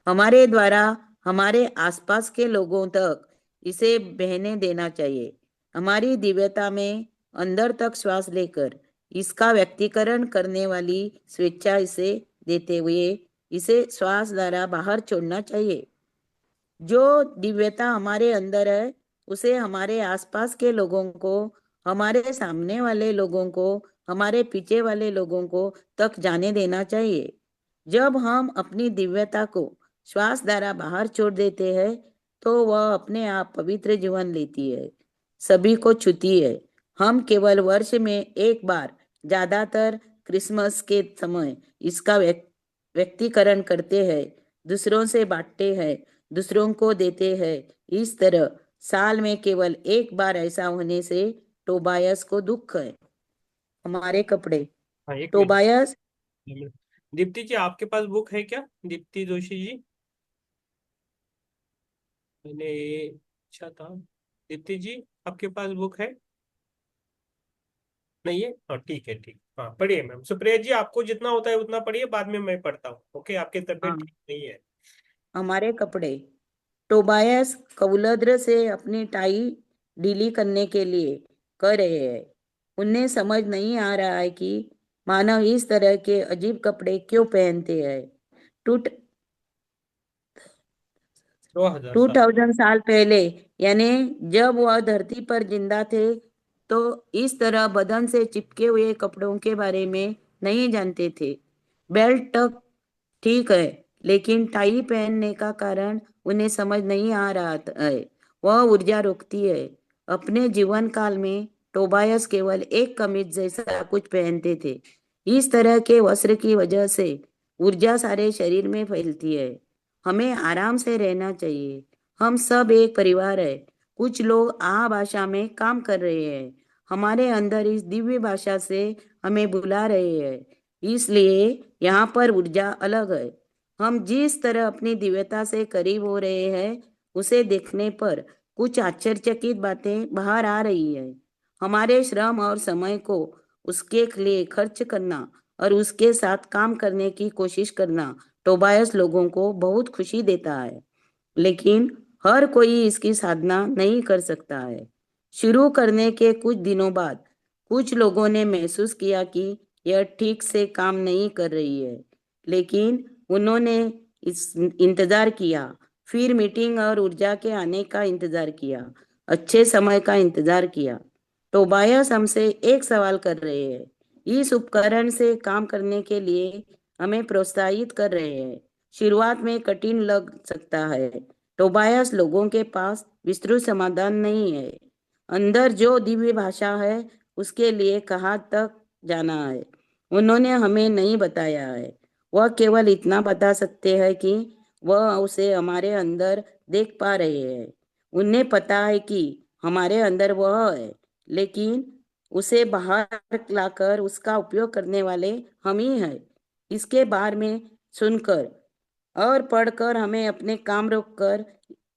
हमारे द्वारा हमारे आसपास के लोगों तक इसे बहने देना चाहिए। हमारी दिव्यता में अंदर तक श्वास लेकर इसका व्यक्तीकरण करने वाली स्वेच्छा इसे देते हुए इसे श्वास द्वारा बाहर छोड़ना चाहिए। जो दिव्यता हमारे अंदर है उसे हमारे आसपास के लोगों को, हमारे सामने वाले लोगों को, हमारे पीछे वाले लोगों को तक जाने देना चाहिए। जब हम अपनी दिव्यता को श्वास द्वारा बाहर छोड़ देते हैं तो वह अपने आप पवित्र जीवन लेती है, सभी को छूती है। हम केवल वर्ष में एक बार, ज्यादातर क्रिसमस के समय इसका व्यक्तीकरण करते हैं, दूसरों से बांटते हैं, दूसरों को देते हैं। इस तरह साल में केवल एक बार ऐसा होने से टोबायस को दुख है। हमारे कपड़े। हाँ, एक टोबायस। मिनट। दीप्ति जी, आपके पास बुक है क्या? दीप्ति जोशी जी, मैंने अच्छा था। दीप्ति जी, आपके पास बुक है? नहीं है? हाँ, ठीक है, ठीक। हाँ, पढ़िए मैम। सुप्रिया जी, आपको जितना होता है उतना पढ़िए, बाद में मैं पढ़ता हूँ। ओके, आपकी तबीयत हाँ, ठीक नहीं है। हमारे कपड़े। टोबायस कबूलद्र से अपनी टाई ढीली करने के लिए कह रहे हैं। उन्हें समझ नहीं आ रहा है कि मानव इस तरह के अजीब कपड़े क्यों पहनते हैं। टू 2000 साल। 2000 साल पहले, यानी जब वह धरती पर जिंदा थे, तो इस तरह बदन से चिपके हुए कपड़ों के बारे में नहीं जानते थे। बेल्ट तक ठीक है, लेकिन टाई पहनने का कारण उन्हें समझ नहीं आ रहा है। वह ऊर्जा रोकती है। अपने जीवन काल में टोबायस केवल एक कमीज जैसा कुछ पहनते थे। इस तरह के वस्त्र की वजह से ऊर्जा सारे शरीर में फैलती है। हमें आराम से रहना चाहिए। हम सब एक परिवार है। कुछ लोग आ भाषा में काम कर रहे हैं, हमारे अंदर इस दिव्य भाषा से हमें बुला रहे हैं। इसलिए यहाँ पर ऊर्जा अलग है। हम जिस तरह अपनी दिव्यता से करीब हो रहे हैं उसे देखने पर कुछ आश्चर्यचकित बातें बाहर आ रही है। हमारे श्रम और समय को उसके लिए खर्च करना और उसके साथ काम करने की कोशिश करना टोबायस लोगों को बहुत खुशी देता है। लेकिन हर कोई इसकी साधना नहीं कर सकता है। शुरू करने के कुछ दिनों बाद कुछ लोगों ने महसूस किया कि यह ठीक से काम नहीं कर रही है, लेकिन उन्होंने इस इंतजार किया। फिर मीटिंग और ऊर्जा के आने का इंतजार किया, अच्छे समय का इंतजार किया। टोबायस हमसे एक सवाल कर रहे हैं, इस उपकरण से काम करने के लिए हमें प्रोत्साहित कर रहे हैं। शुरुआत में कठिन लग सकता है। टोबायस लोगों के पास विस्तृत समाधान नहीं है। अंदर जो दिव्य भाषा है उसके लिए कहाँ तक जाना है उन्होंने हमें नहीं बताया है। वह केवल इतना बता सकते हैं कि वह उसे हमारे अंदर देख पा रहे हैं। उन्हें पता है कि हमारे अंदर वह है, लेकिन उसे बाहर लाकर उसका उपयोग करने वाले हम ही हैं। इसके बारे में सुनकर और पढ़कर हमें अपने काम रोककर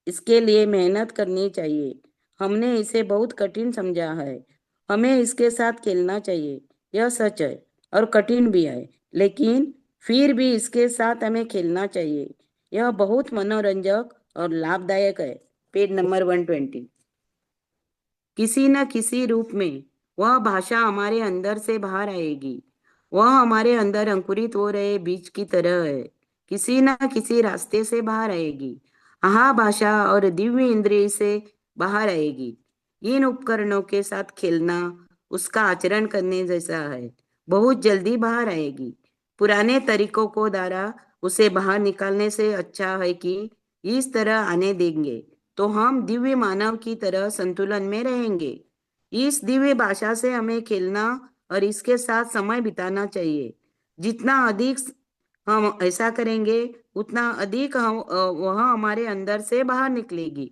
इसके लिए मेहनत करनी चाहिए। हमने इसे बहुत कठिन समझा है। हमें इसके साथ खेलना चाहिए, यह सच है, और कठिन भी है, लेकिन फिर भी इसके साथ हमें खेलना चाहिए। यह बहुत मनोरंजक और लाभदायक है। Page number 120। किसी न किसी रूप में वह भाषा हमारे अंदर से बाहर आएगी। वह हमारे अंदर अंकुरित हो रहे बीज की तरह है, किसी न किसी रास्ते से बाहर आएगी। आहा भाषा और दिव्य इंद्रिय से बाहर आएगी। इन उपकरणों के साथ खेलना उसका आचरण करने जैसा है, बहुत जल्दी बाहर आएगी। पुराने तरीकों को द्वारा उसे बाहर निकालने से अच्छा है कि इस तरह आने देंगे, तो हम दिव्य मानव की तरह संतुलन में रहेंगे। इस दिव्य भाषा से हमें खेलना और इसके साथ समय बिताना चाहिए। जितना अधिक हम ऐसा करेंगे, उतना अधिक वह हमारे अंदर से बाहर निकलेगी,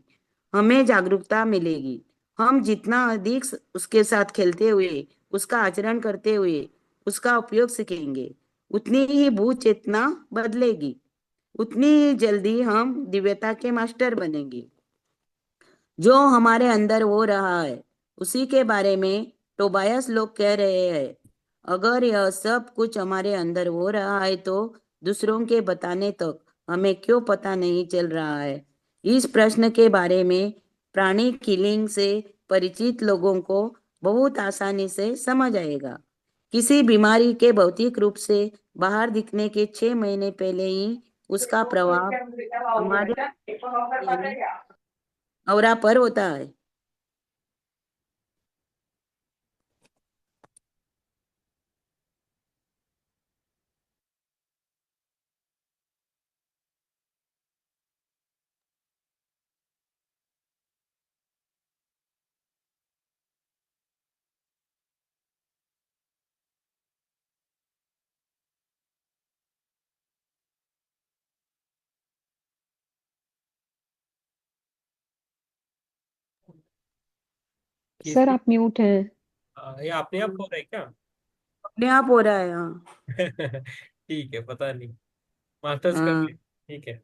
हमें जागरूकता मिलेगी। हम जितना अधिक उसके साथ खेलते हुए, उसका आचरण करते हुए उसका उपयोग सीखेंगे, उतनी ही भू चेतना बदलेगी, उतनी ही जल्दी हम दिव्यता के मास्टर बनेंगे। जो हमारे अंदर हो रहा है उसी के बारे में टोबायस लोग कह रहे हैं। अगर यह सब कुछ हमारे अंदर हो रहा है तो दूसरों के बताने तक हमें क्यों पता नहीं चल रहा है? इस प्रश्न के बारे में प्राणी किलिंग से परिचित लोगों को बहुत आसानी से समझ आएगा। किसी बीमारी के भौतिक रूप से बाहर दिखने के 6 महीने पहले ही उसका प्रभाव हमारे यानी औरा पर होता है। किस सर आप म्यूट हैं। ये अपने आप हो रहा है क्या? अपने आप हो रहा है, हाँ। ठीक है, पता नहीं। मास्टर्स कर हाँ, ले। ठीक है।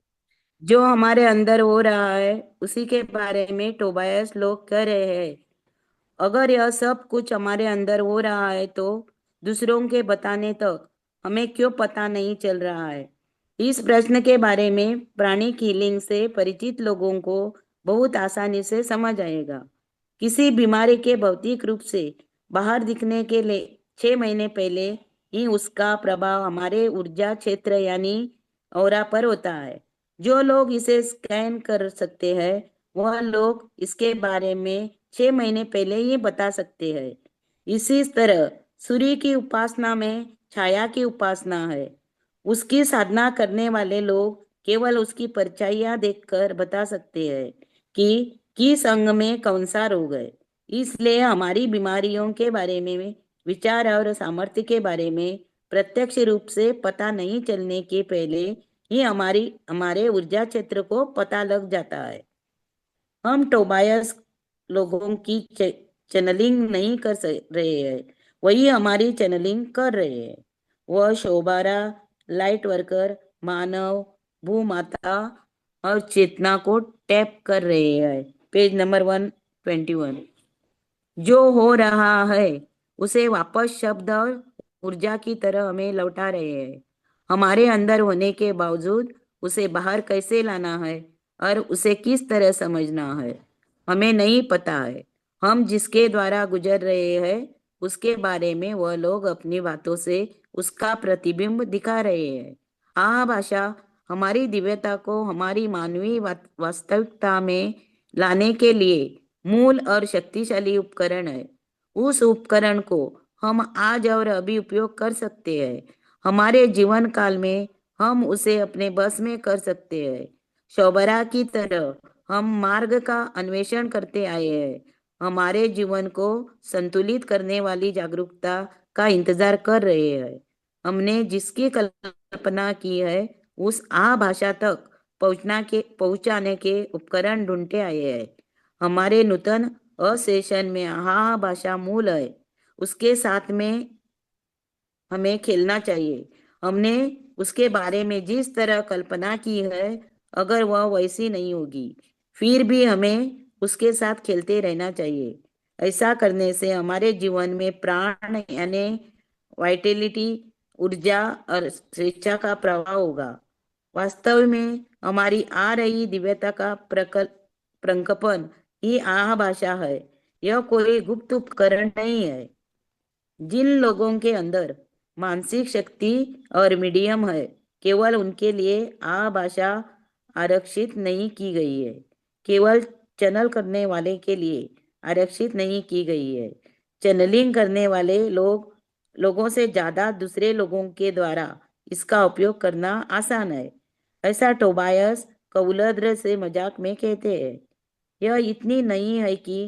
जो हमारे अंदर हो रहा है उसी के बारे में टोबायस लोग कह रहे हैं। अगर यह सब कुछ हमारे अंदर हो रहा है तो दूसरों के बताने तक हमें क्यों पता नहीं चल रहा है? इस प्रश्न के बारे में प्राणी कीलिंग से परिचित लोगों को बहुत आसानी से समझ आएगा। किसी बीमारी के भौतिक रूप से बाहर दिखने के लिए 6 महीने पहले ही उसका प्रभाव हमारे ऊर्जा क्षेत्र यानी ऑरा पर होता है। जो लोग इसे स्कैन कर सकते हैं वह लोग इसके बारे में 6 महीने पहले ही बता सकते हैं। इसी तरह सूर्य की उपासना में छाया की उपासना है। उसकी साधना करने वाले लोग केवल उसकी परछाइयां देखकर बता सकते हैं कि किस अंग में कौन सा रोग है। इसलिए हमारी बीमारियों के बारे में विचार और सामर्थ्य के बारे में प्रत्यक्ष रूप से पता नहीं चलने के पहले ही हमारे ऊर्जा क्षेत्र को पता लग जाता है। हम टोबायस लोगों की चैनलिंग नहीं कर रहे हैं, वही हमारी चैनलिंग कर रहे हैं। वह शोभारा, लाइट वर्कर, मानव, भूमाता और चेतना को टैप कर रहे हैं। Page number 121। जो हो रहा है उसे वापस शब्द और ऊर्जा की तरह हमें लौटा रहे हैं। हमारे अंदर होने के बावजूद उसे बाहर कैसे लाना है और उसे किस तरह समझना है, हमें नहीं पता है। हम जिसके द्वारा गुजर रहे हैं उसके बारे में वह लोग अपनी बातों से उसका प्रतिबिंब दिखा रहे हैं। आह भाषा हमारी दिव्यता को हमारी मानवीय वास्तविकता में लाने के लिए मूल और शक्तिशाली उपकरण है। उस उपकरण को हम आज और अभी उपयोग कर सकते हैं। हमारे जीवन काल में हम उसे अपने बस में कर सकते हैं। शोभरा की तरह हम मार्ग का अन्वेषण करते आए हैं। हमारे जीवन को संतुलित करने वाली जागरूकता का इंतजार कर रहे हैं। हमने जिसकी कल्पना की है उस आ भाषा तक पहुंचाने के उपकरण ढूंढते आए हैं। हमारे नूतन असेशन में हा भाषा मूल है, उसके साथ में हमें खेलना चाहिए। हमने उसके बारे में जिस तरह कल्पना की है अगर वह वैसी नहीं होगी फिर भी हमें उसके साथ खेलते रहना चाहिए। ऐसा करने से हमारे जीवन में प्राण यानी वाइटलिटी, ऊर्जा और स्वेच्छा का प्रभाव होगा। वास्तव में हमारी आ रही दिव्यता का प्रकल्प प्रकंपन ही आह भाषा है। यह कोई गुप्त उपकरण नहीं है। जिन लोगों के अंदर मानसिक शक्ति और मीडियम है, केवल उनके लिए आ भाषा आरक्षित नहीं की गई है। केवल चैनल करने वाले के लिए आरक्षित नहीं की गई है। चैनलिंग करने वाले लोगों से ज्यादा दूसरे लोगों के द्वारा इसका उपयोग करना आसान है। ऐसा टोबायस कौलद्र से मजाक में कहते हैं। यह इतनी नहीं है कि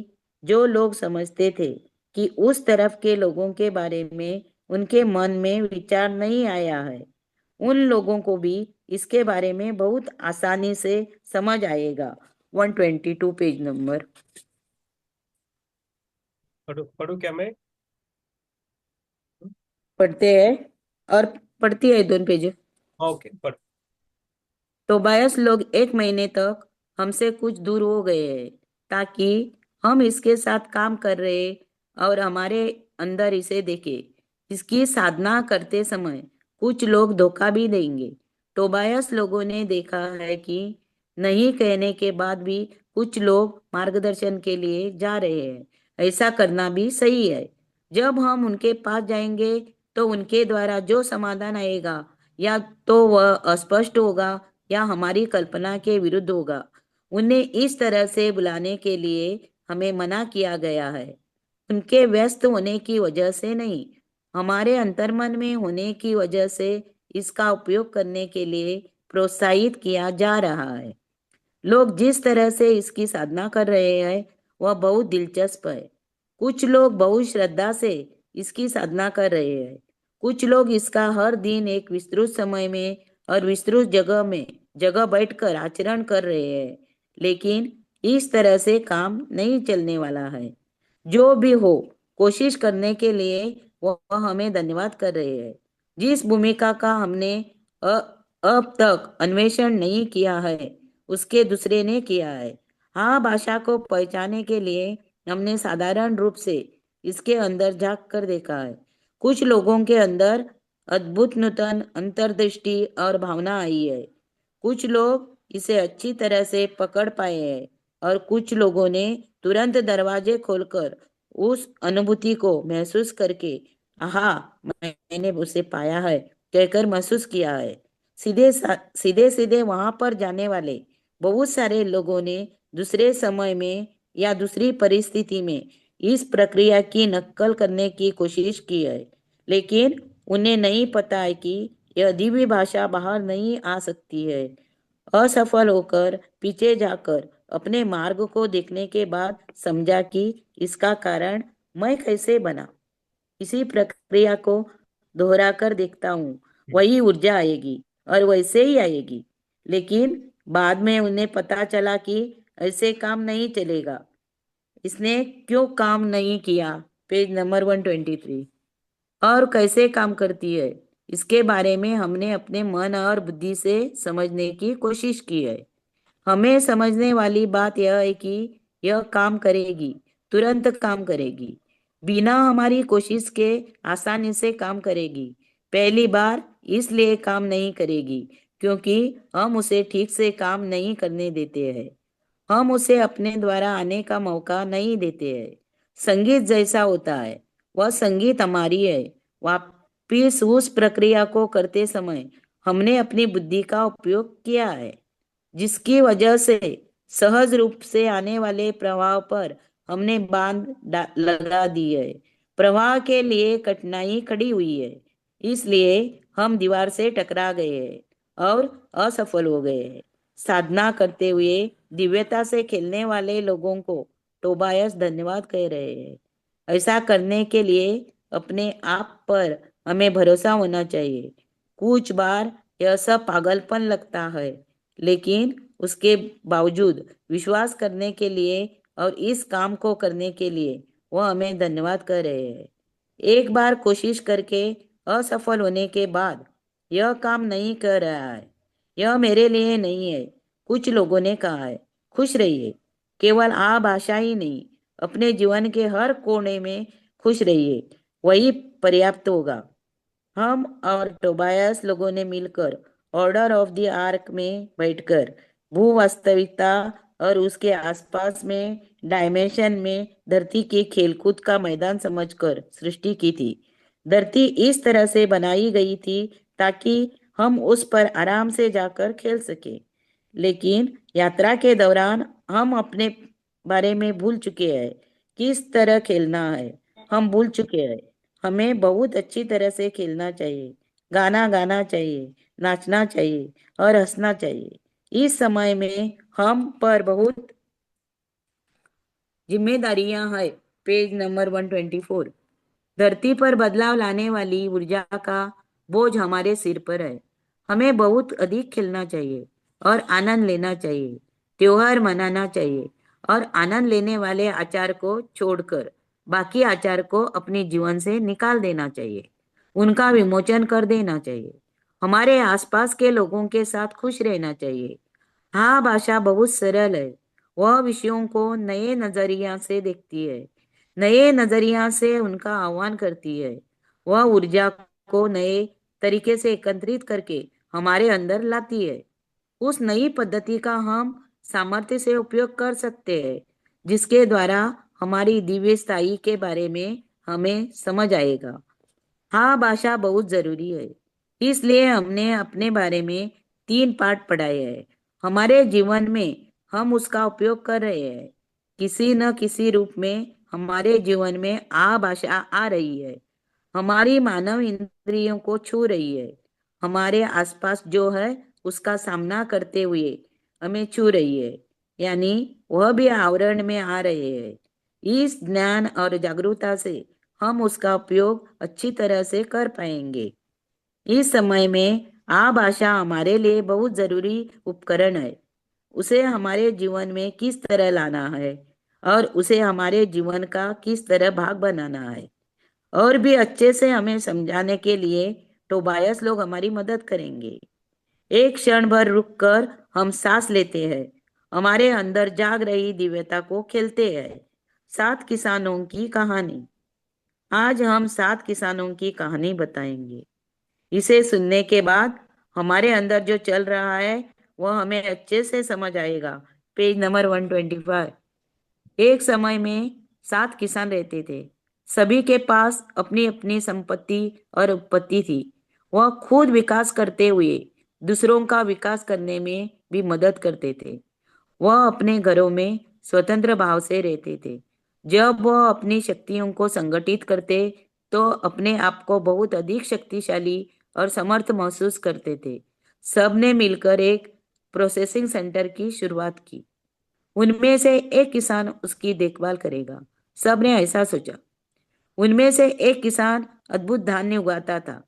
जो लोग समझते थे कि उस तरफ के लोगों के बारे में उनके मन में विचार नहीं आया है, उन लोगों को भी इसके बारे में बहुत आसानी से समझ आएगा। 122 पेज नंबर। पढ़ू पढ़ू क्या मैं? पढ़ते हैं और पढ़ती है दोनों पेज। ओके पढ़। टोबायस लोग एक महीने तक हमसे कुछ दूर हो गए हैं ताकि हम इसके साथ काम कर रहे और हमारे अंदर इसे देखे। इसकी साधना करते समय कुछ लोग धोखा भी देंगे। टोबायस लोगों ने देखा है कि नहीं कहने के बाद भी कुछ लोग मार्गदर्शन के लिए जा रहे हैं। ऐसा करना भी सही है। जब हम उनके पास जाएंगे तो उनके द्वारा जो समाधान आएगा या तो वह अस्पष्ट होगा या हमारी कल्पना के विरुद्ध होगा। उन्हें इस तरह से बुलाने के लिए हमें मना किया गया है, उनके व्यस्त होने की वजह से नहीं, हमारे अंतर्मन में होने की वजह से इसका उपयोग करने के लिए प्रोत्साहित किया जा रहा है। लोग जिस तरह से इसकी साधना कर रहे हैं वह बहुत दिलचस्प है। कुछ लोग बहुत श्रद्धा से इसकी साधना कर रहे हैं। कुछ लोग इसका हर दिन एक विस्तृत समय में और विस्तृत जगह बैठकर आचरण कर रहे हैं। लेकिन इस तरह से काम नहीं चलने वाला है। जो भी हो, कोशिश करने के लिए वह हमें धन्यवाद कर रहे हैं। जिस भूमिका का हमने अब तक अन्वेषण नहीं किया है उसके दूसरे ने किया है। हाँ, भाषा को पहचाने के लिए हमने साधारण रूप से इसके अंदर झांक कर देखा है। कुछ लोगों के अंदर अद्भुत नूतन अंतर्दृष्टि और भावना आई है। कुछ लोग इसे अच्छी तरह से पकड़ पाए हैं और कुछ लोगों ने तुरंत दरवाजे खोलकर उस अनुभूति को महसूस करके आहा, मैंने उसे पाया है कहकर महसूस किया है। सीधे सीधे वहां पर जाने वाले बहुत सारे लोगों ने दूसरे समय में या दूसरी परिस्थिति में इस प्रक्रिया की नकल करने की कोशिश की है, लेकिन उन्हें नहीं पता है कि यह दिव्य भाषा बाहर नहीं आ सकती है। असफल होकर पीछे जाकर अपने मार्ग को देखने के बाद समझा कि इसका कारण मैं कैसे बना। इसी प्रक्रिया को दोहरा कर देखता हूँ, वही ऊर्जा आएगी और वैसे ही आएगी। लेकिन बाद में उन्हें पता चला कि ऐसे काम नहीं चलेगा। इसने क्यों काम नहीं किया? Page number 123। और कैसे काम करती है इसके बारे में हमने अपने मन और बुद्धि से समझने की कोशिश की है। हमें समझने वाली बात यह है कि यह काम करेगी, तुरंत काम करेगी, बिना हमारी कोशिश के आसानी से काम करेगी। पहली बार इसलिए काम नहीं करेगी क्योंकि हम उसे ठीक से काम नहीं करने देते हैं। हम उसे अपने द्वारा आने का मौका नहीं देते हैं। संगीत जैसा होता है, वह संगीत हमारी है। वापिस उस प्रक्रिया को करते समय हमने अपनी बुद्धि का उपयोग किया है, जिसकी वजह से सहज रूप से आने वाले प्रवाह पर हमने लगा दी है। प्रवाह के लिए कठिनाई खड़ी हुई है, इसलिए हम दीवार से टकरा गए हैं और असफल हो गए हैं। साधना करते हुए दिव्यता से खेलने वाले लोगों को टोबायस धन्यवाद कह रहे हैं। ऐसा करने के लिए अपने आप पर हमें भरोसा होना चाहिए। कुछ बार यह सब पागलपन लगता है, लेकिन उसके बावजूद विश्वास करने के लिए और इस काम को करने के लिए वह हमें धन्यवाद कर रहे हैं। एक बार कोशिश करके असफल होने के बाद यह काम नहीं कर रहा है, यह मेरे लिए नहीं है, कुछ लोगों ने कहा है। खुश रहिए, केवल आ भाषा ही नहीं, अपने जीवन के हर कोने में खुश रहिए, वही पर्याप्त होगा। हम और टोबायस लोगों ने मिलकर ऑर्डर ऑफ द आर्क में बैठकर भू वास्तविकता और उसके आसपास में डायमेंशन में धरती के खेलकूद का मैदान समझकर सृष्टि की थी। धरती इस तरह से बनाई गई थी ताकि हम उस पर आराम से जाकर खेल सके। लेकिन यात्रा के दौरान हम अपने बारे में भूल चुके हैं, किस तरह खेलना है। हम भूल चुके हैं। हमें बहुत अच्छी तरह से खेलना चाहिए, गाना गाना चाहिए, नाचना चाहिए और हंसना चाहिए। इस समय में हम पर बहुत जिम्मेदारियां हैं। Page number 124। धरती पर बदलाव लाने वाली ऊर्जा का बोझ हमारे सिर पर है। हमें बहुत अधिक खेलना चाहिए और आनंद लेना चाहिए, त्योहार मनाना चाहिए और आनंद लेने वाले आचार को छोड़कर बाकी आचार को अपने जीवन से निकाल देना चाहिए, उनका विमोचन कर देना चाहिए। हमारे आसपास के लोगों के साथ खुश रहना चाहिए। हाँ, भाषा बहुत सरल है। वह विषयों को नए नजरिया से देखती है, नए नजरिया से उनका आह्वान करती है। वह ऊर्जा को नए तरीके से एकत्रित करके हमारे अंदर लाती है। उस नई पद्धति का हम सामर्थ्य से उपयोग कर सकते हैं, जिसके द्वारा हमारी दिव्य स्थायी के बारे में हमें समझ आएगा। हाँ, भाषा बहुत जरूरी है। इसलिए हमने अपने बारे में 3 पाठ पढ़ाए हैं। हमारे जीवन में हम उसका उपयोग कर रहे हैं। किसी न किसी रूप में हमारे जीवन में भाषा आ रही है। हमारी मानव इंद्रियों को छू रही है। हमारे आसपास जो है उसका सामना करते हुए हमें छू रही है, यानी वह भी आवरण में आ रहे हैं। इस ज्ञान और जागरूकता से हम उसका उपयोग अच्छी तरह से कर पाएंगे। इस समय में भाषा हमारे लिए बहुत जरूरी उपकरण है। उसे हमारे जीवन में किस तरह लाना है और उसे हमारे जीवन का किस तरह भाग बनाना है, और भी अच्छे से हमें समझाने के लिए टोबायस लोग हमारी मदद करेंगे। एक क्षण भर रुककर हम सांस लेते हैं, हमारे अंदर जाग रही दिव्यता को खेलते हैं। 7 किसानों की कहानी। आज हम 7 किसानों की कहानी बताएंगे। इसे सुनने के बाद हमारे अंदर जो चल रहा है वह हमें अच्छे से समझ आएगा। Page number 125। एक समय में 7 किसान रहते थे। सभी के पास अपनी अपनी संपत्ति और उत्पत्ति थी। वह खुद विकास करते हुए दूसरों का विकास करने में भी मदद करते थे। वह अपने घरों में स्वतंत्र भाव से रहते थे। जब वह अपनी शक्तियों को संगठित करते तो अपने आप को बहुत अधिक शक्तिशाली और समर्थ महसूस करते थे। सबने मिलकर एक प्रोसेसिंग सेंटर की शुरुआत की। उनमें से एक किसान उसकी देखभाल करेगा, सबने ऐसा सोचा। उनमें से एक किसान अद्भुत धान्य उगाता था।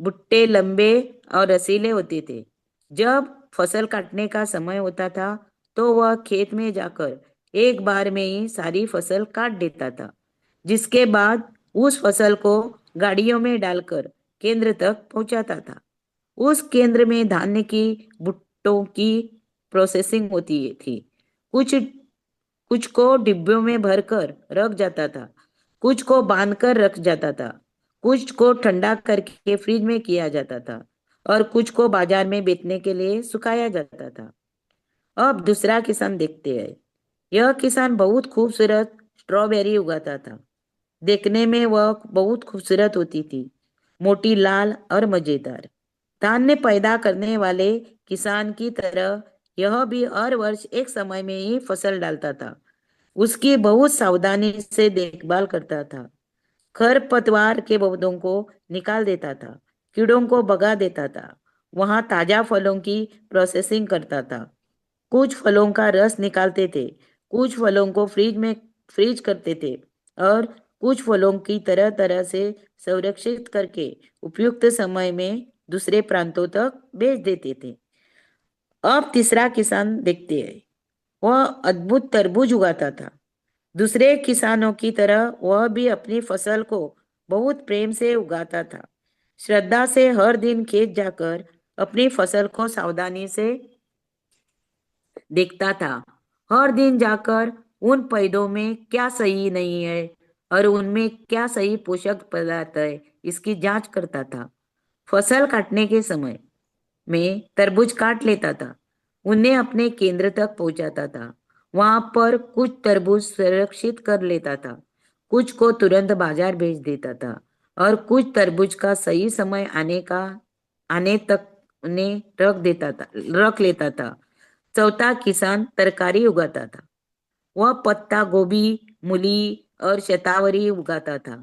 भुट्टे लंबे और रसीले होते थे। जब फसल काटने का समय होता था तो वह खेत में जाकर एक बार में ही सारी फसल काट देता था, जिसके बाद उस फसल को गाड़ियों में डालकर केंद्र तक पहुंचाता था। उस केंद्र में धान्य की भुट्टों की प्रोसेसिंग होती थी। कुछ कुछ को डिब्बों में भरकर रख जाता था, कुछ को बांधकर रख जाता था, कुछ को ठंडा करके फ्रिज में किया जाता था और कुछ को बाजार में बेचने के लिए सुखाया जाता था। अब दूसरा किसान देखते हैं। यह किसान बहुत खूबसूरत स्ट्रॉबेरी उगाता था। देखने में वह बहुत खूबसूरत होती थी, मोटी, लाल और मजेदार। धान्य पैदा करने वाले किसान की तरह यह भी हर वर्ष एक समय में ही फसल डालता था। उसकी बहुत सावधानी से देखभाल करता था। खरपतवार के पौधों को निकाल देता था, कीड़ों को भगा देता था। वहां ताजा फलों की प्रोसेसिंग करता था। कुछ फलों का रस निकालते थे, कुछ फलों को फ्रीज करते थे और कुछ फलों की तरह तरह से संरक्षित करके उपयुक्त समय में दूसरे प्रांतों तक भेज देते थे। अब तीसरा किसान देखते हैं। वह अद्भुत तरबूज उगाता था। दूसरे किसानों की तरह वह भी अपनी फसल को बहुत प्रेम से उगाता था। श्रद्धा से हर दिन खेत जाकर अपनी फसल को सावधानी से देखता था। हर दिन जाकर उन पौधों में क्या सही नहीं है और उनमें क्या सही पोषक पदार्थ है इसकी जांच करता था। फसल काटने के समय में तरबूज काट लेता था, उन्हें अपने केंद्र तक पहुंचाता था। वहां पर कुछ तरबूज सुरक्षित कर लेता था, कुछ को तुरंत बाजार भेज देता था, और कुछ तरबूज का सही समय आने तक उन्हें रख लेता था। चौथा किसान तरकारी उगाता था। वह पत्ता गोभी, मूली और शतावरी उगाता था।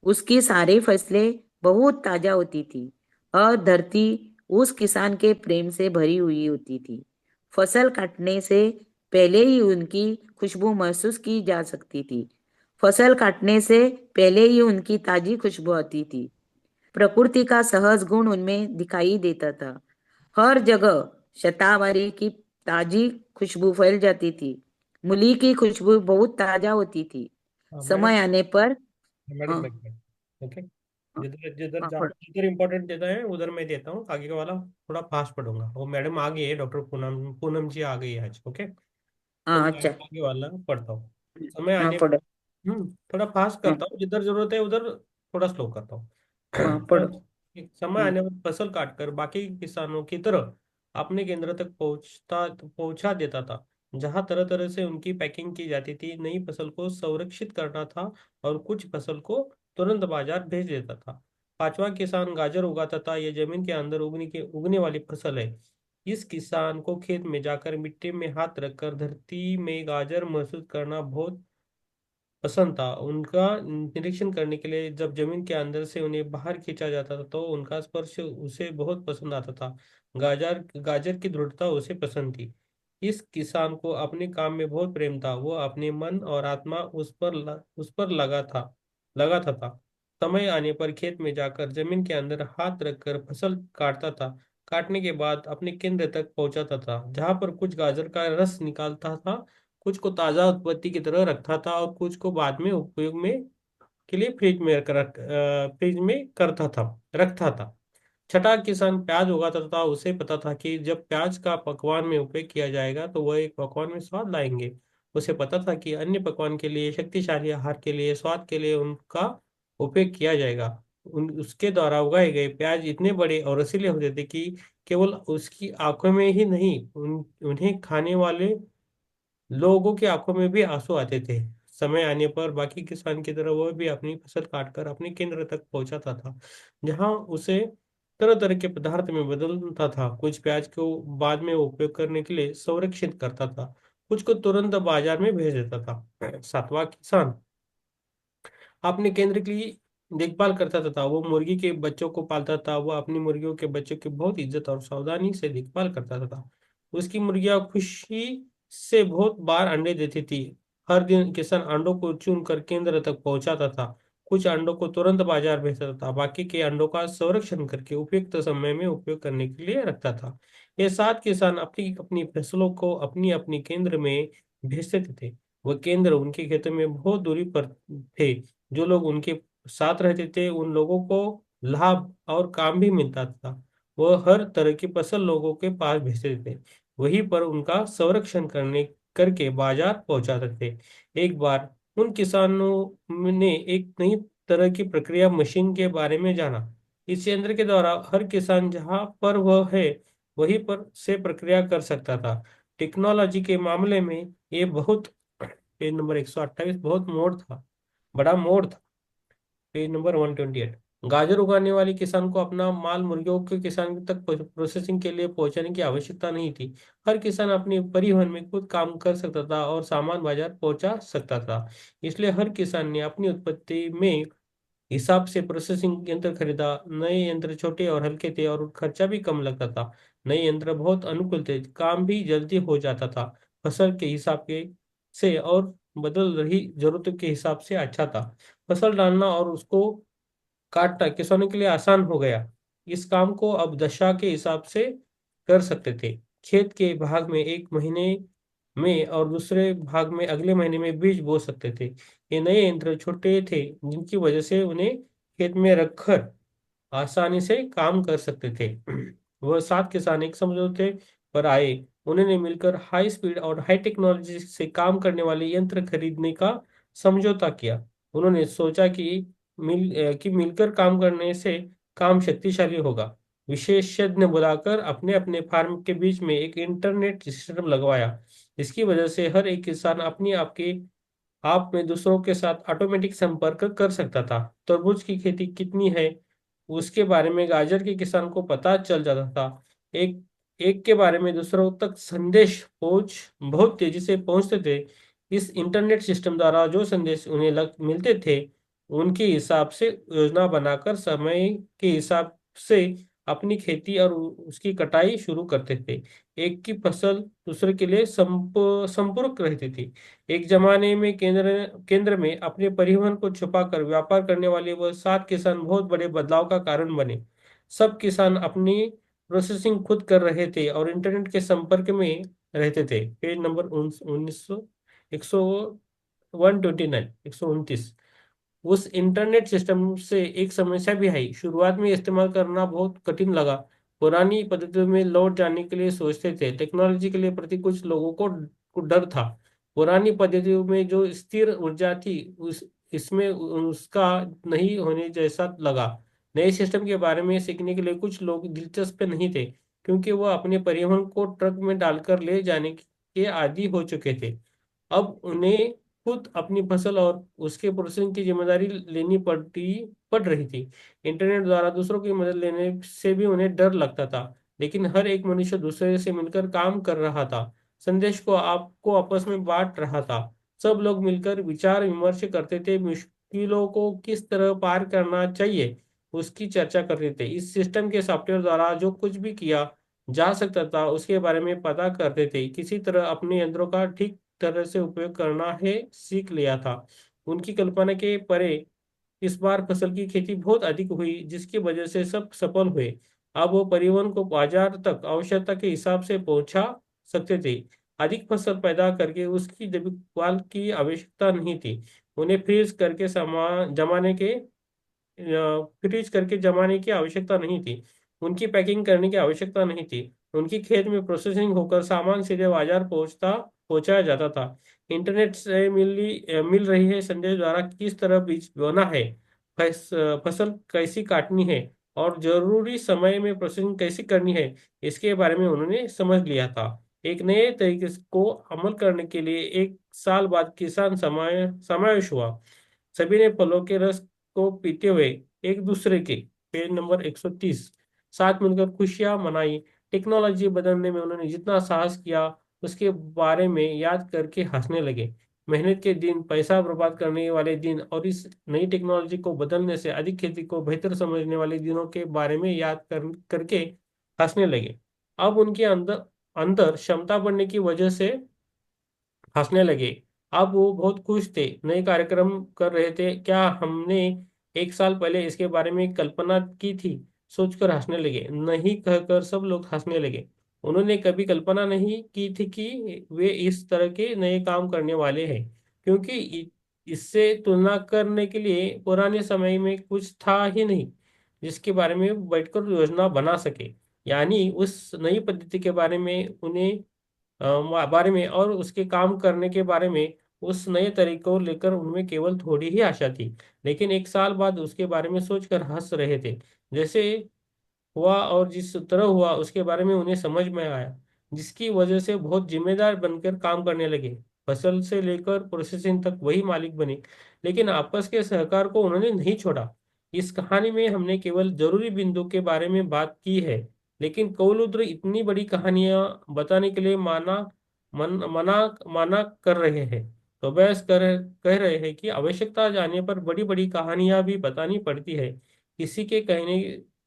उसकी सारी फसलें बहुत ताजा होती थी और धरती उस किसान के प्रेम से भरी हुई होती थी। फसल काटने से पहले ही उनकी खुशबू महसूस की जा सकती थी। फसल काटने से पहले ही उनकी ताजी खुशबू आती थी। प्रकृति का सहज गुण उनमें दिखाई देता था। हर जगह शतावरी की ताजी खुशबू फैल जाती थी। मूली की खुशबू बहुत ताजा होती थी। हाँ मैडम। समय आने पर मैडम हाँ, बैठ गए। ओके। हाँ, जिधर जिधर हाँ, जहाँ जिधर इंपॉर्टेंट देता है उधर मैं देता हूँ, आगे का वाला थोड़ा फास्ट पढ़ूंगा। वो मैडम आ गई है, डॉक्टर पूनम पूनम जी आ गई है आज। ओके। तो हाँ, मैं अच्छा। आगे वाला पढ़ता हूँ। समय हाँ, आने पढ़ो। थोड़ा फास्ट हाँ, करता हूँ, जिधर जरूरत है उधर थोड़ा स्लो करता हूँ। हाँ, पढ़ो। समय हम्म, आने पर फसल काटकर बाकी किसानों की तरह अपने केंद्र तक पहुंचा देता था, जहां तरह तरह से उनकी पैकिंग की जाती थी। नई फसल को संरक्षित करना था और कुछ फसल को तुरंत बाजार भेज देता था। पांचवा किसान गाजर उगाता था। यह जमीन के अंदर उगने वाली फसल है। इस किसान को खेत में जाकर मिट्टी में हाथ रखकर धरती में गाजर महसूस करना बहुत पसंद था। उनका निरीक्षण करने के लिए जब जमीन के अंदर से उन्हें बाहर खींचा जाता था तो उनका स्पर्श उसे बहुत पसंद आता था। गाजर गाजर की दृढ़ता उसे पसंद थी। इस किसान को अपने काम में बहुत प्रेम था। वो अपने मन और आत्मा उस पर लगा था। समय आने पर खेत में जाकर जमीन के अंदर हाथ रखकर फसल काटता था। काटने के बाद अपने केंद्र तक पहुंचाता था, जहां पर कुछ गाजर का रस निकालता था, कुछ को ताजा उत्पत्ति की तरह रखता था और कुछ को बाद में उपयोग में के लिए फ्रिज में करता था रखता था। छठा किसान प्याज उगाता था। उसे पता था कि जब प्याज का पकवान में उपयोग किया जाएगा तो वह एक पकवान में स्वाद लाएंगे। उसे पता था कि अन्य पकवान के लिए, शक्तिशाली आहार के लिए, स्वाद के लिए उनका उपयोग किया जाएगा। उसके द्वारा उगाए गए प्याज इतने बड़े और रसीले होते थे कि केवल उसकी आंखों में ही नहीं, उन्हें खाने वाले लोगों की आंखों में भी आंसू आते थे। समय आने पर बाकी किसान की तरह वह भी अपनी फसल काटकर अपने केंद्र तक पहुंचाता था, जहां उसे तरह तरह के पदार्थ में बदलता था। कुछ प्याज को बाद में उपयोग करने के लिए संरक्षित करता था, कुछ को तुरंत बाजार में भेज देता था। सातवां किसान अपने केंद्र की देखभाल करता था। वो मुर्गी के बच्चों को पालता था। वो अपनी मुर्गियों के बच्चों की बहुत इज्जत और सावधानी से देखभाल करता था। उसकी मुर्गियां खुशी से बहुत बार अंडे देती थी। हर दिन किसान अंडों को चुन कर केंद्र तक पहुंचाता था। कुछ अंडों को तुरंत बाजार भेजता था, बाकी के अंडों का संरक्षण करके उपयुक्त समय में उपयोग करने के लिए रखता था। ये सात किसान अपनी अपनी फसलों को अपनी अपनी केंद्र में भेजते थे। वह केंद्र उनके खेतों में बहुत दूरी पर थे। जो लोग उनके साथ रहते थे उन लोगों को लाभ और काम भी मिलता था। वह हर तरह की फसल लोगों के पास भेजते थे, वहीं पर उनका संरक्षण करने करके बाजार पहुंचाते थे। एक बार उन किसानों ने एक नई तरह की प्रक्रिया मशीन के बारे में जाना। इस यंत्र के द्वारा हर किसान जहां पर वह है वहीं पर से प्रक्रिया कर सकता था। टेक्नोलॉजी के मामले में ये बहुत पेज नंबर 128 बहुत मोड़ था, बड़ा मोड़ था। Page number 128। गाजर उगाने वाले किसान को अपना माल मुर्गियों के किसान तक प्रोसेसिंग के लिए पहुंचाने की आवश्यकता नहीं थी। हर किसान अपने परिवहन में खुद काम कर सकता था और सामान बाजार पहुंचा सकता था। इसलिए हर किसान ने अपनी उत्पत्ति में हिसाब से प्रोसेसिंग यंत्र खरीदा। नए यंत्र छोटे और हल्के थे और खर्चा भी कम लगता था। नए यंत्र बहुत अनुकूल थे, काम भी जल्दी हो जाता था। फसल के हिसाब के से और बदल रही जरूरतों के हिसाब से अच्छा था। फसल डालना और उसको काटना किसानों के लिए आसान हो गया। इस काम को अब दशा के हिसाब से कर सकते थे। खेत के भाग में एक महीने में और दूसरे भाग में अगले महीने में बीज बो सकते थे। ये नए यंत्र छोटे थे, जिनकी वजह से उन्हें खेत में रखकर आसानी से काम कर सकते थे। वह सात किसान एक समझौते पर आए। उन्होंने मिलकर हाई स्पीड और हाई टेक्नोलॉजी से काम करने वाले यंत्र खरीदने का समझौता किया। उन्होंने सोचा कि मिलकर काम करने से काम शक्तिशाली होगा। विशेषज्ञ बुलाकर अपने अपने फार्म के बीच में एक इंटरनेट सिस्टम लगवाया। इसकी वजह से हर एक किसान अपनी आपके आप में दूसरों के साथ ऑटोमेटिक संपर्क कर सकता था। तरबूज की खेती कितनी है उसके बारे में गाजर के किसान को पता चल जाता था। एक एक के बारे में दूसरों तक संदेश पहुंच बहुत तेजी से पहुंचते थे। इस इंटरनेट सिस्टम द्वारा जो संदेश उन्हें मिलते थे उनके हिसाब से योजना बनाकर समय के हिसाब से अपनी खेती और उसकी कटाई शुरू करते थे। एक की फसल दूसरे के लिए संपूरक रहती थी। एक जमाने में केंद्र केंद्र में अपने परिवहन को छुपाकर व्यापार करने वाले वह 7 किसान बहुत बड़े बदलाव का कारण बने। सब किसान अपनी प्रोसेसिंग खुद कर रहे थे और इंटरनेट के संपर्क में रहते थे। Page number 1900 129 129। उस इंटरनेट सिस्टम से एक समस्या भी आई। शुरुआत में इस्तेमाल करना बहुत कठिन लगा। पुरानी पद्धतियों में लौट जाने के लिए सोचते थे। टेक्नोलॉजी के लिए प्रति कुछ लोगों को डर था। पुरानी पद्धतियों में जो स्थिर ऊर्जा थी उस इसमें उसका नहीं होने जैसा लगा। नए सिस्टम के बारे में सीखने के लिए कुछ लोग दिलचस्प नहीं थे क्योंकि वह अपने परिवहन को ट्रक में डालकर ले जाने के आदी हो चुके थे। अब उन्हें खुद अपनी फसल और उसके प्रोसेसिंग की जिम्मेदारी लेनी पड़ रही थी। इंटरनेट द्वारा दूसरों की मदद लेने से भी उन्हें डर लगता था, लेकिन हर एक मनुष्य दूसरे से मिलकर काम कर रहा था, संदेश को आपको आपस में बांट रहा था। सब लोग मिलकर विचार विमर्श करते थे, मुश्किलों को किस तरह पार करना चाहिए उसकी चर्चा करते थे। इस सिस्टम के सॉफ्टवेयर द्वारा जो कुछ भी किया जा सकता था उसके बारे में पता करते थे। किसी तरह अपने यंत्रों का ठीक तरह से उपयोग करना है सीख लिया था। उनकी कल्पना के परे इस बार फसल की खेती बहुत अधिक हुई जिसकी वजह से सब सफल हुए। अब वो परिवहन को बाजार तक आवश्यकता के हिसाब से पहुंचा सकते थे। अधिक फसल पैदा करके उसकी देखभाल की आवश्यकता नहीं थी। उन्हें फ्रीज करके जमाने के फ्रीज करके जमाने की आवश्यकता नहीं थी। उनकी पैकिंग करने की आवश्यकता नहीं थी। उनकी खेत में प्रोसेसिंग होकर सामान सीधे बाजार पहुंचाया जाता था। इंटरनेट से मिल रही है संदेश द्वारा किस तरह बीज बोना है, फस, फसल कैसी काटनी है और जरूरी समय में प्रोसेसिंग कैसी करनी है, इसके बारे में उन्होंने समझ लिया था। एक नए तरीके को अमल करने के लिए 1 साल बाद किसान समावेश हुआ। सभी ने फलों के रस को पीते हुए एक दूसरे के पेज नंबर 130 साथ मिलकर खुशियां मनाई। टेक्नोलॉजी बदलने में उन्होंने जितना साहस किया उसके बारे में याद करके हंसने लगे। मेहनत के दिन, पैसा बर्बाद करने वाले दिन और इस नई टेक्नोलॉजी को बदलने से अधिक खेती को बेहतर समझने वाले दिनों के बारे में याद करके हंसने लगे। अब उनके अंदर अंदर क्षमता बढ़ने की वजह से हंसने लगे। अब वो बहुत खुश थे, नए कार्यक्रम कर रहे थे। क्या हमने 1 साल पहले इसके बारे में कल्पना की थी? सोचकर हंसने लगे। नहीं कहकर सब लोग हंसने लगे। उन्होंने कभी कल्पना नहीं की थी कि वे इस तरह के नए काम करने वाले हैं, क्योंकि इससे तुलना करने के लिए पुराने समय में कुछ था ही नहीं जिसके बारे में बैठकर योजना बना सके। यानी उस नई पद्धति के बारे में बारे में और उसके काम करने के बारे में, उस नए तरीके को लेकर उनमें केवल थोड़ी ही आशा थी। लेकिन 1 साल बाद उसके बारे में सोचकर हंस रहे थे। जैसे हुआ और जिस तरह हुआ उसके बारे में उन्हें समझ में आया, जिसकी वजह से बहुत जिम्मेदार बनकर काम करने लगे। फसल से लेकर प्रोसेसिंग तक वही मालिक बने, लेकिन आपस के सहकार को उन्होंने नहीं छोड़ा। इस कहानी में हमने केवल जरूरी बिंदु के बारे में बात की है, लेकिन कौलुद्र इतनी बड़ी कहानियां बताने के लिए मना कर रहे हैं। तो बहस कह रहे हैं कि आवश्यकता जाने पर बड़ी बड़ी कहानियां भी बतानी पड़ती है। किसी के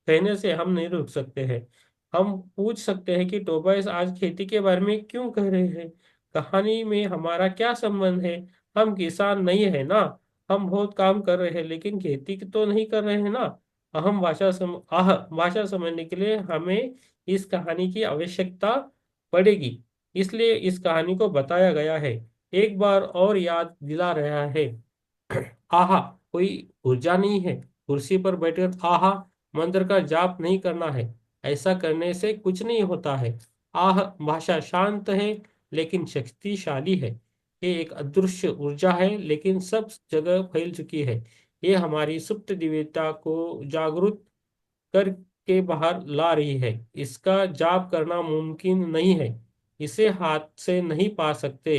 कहने से हम नहीं रुक सकते हैं। हम पूछ सकते हैं कि टोबाइस आज खेती के बारे में क्यों कह रहे हैं? कहानी में हमारा क्या संबंध है? हम किसान नहीं है ना? हम बहुत काम कर रहे हैं लेकिन खेती तो नहीं कर रहे हैं ना? भाषा समझने के लिए हमें इस कहानी की आवश्यकता पड़ेगी। इसलिए इस कहानी को बताया गया है। एक बार और याद दिला रहा है। आहा, कोई ऊर्जा नहीं है। कुर्सी पर बैठकर आहा मंत्र का जाप नहीं करना है। ऐसा करने से कुछ नहीं होता है। आह भाषा शांत है लेकिन शक्तिशाली है। ये एक अदृश्य ऊर्जा है लेकिन सब जगह फैल चुकी है। ये हमारी सुप्त दिव्यता को जागृत कर के बाहर ला रही है। इसका जाप करना मुमकिन नहीं है। इसे हाथ से नहीं पा सकते,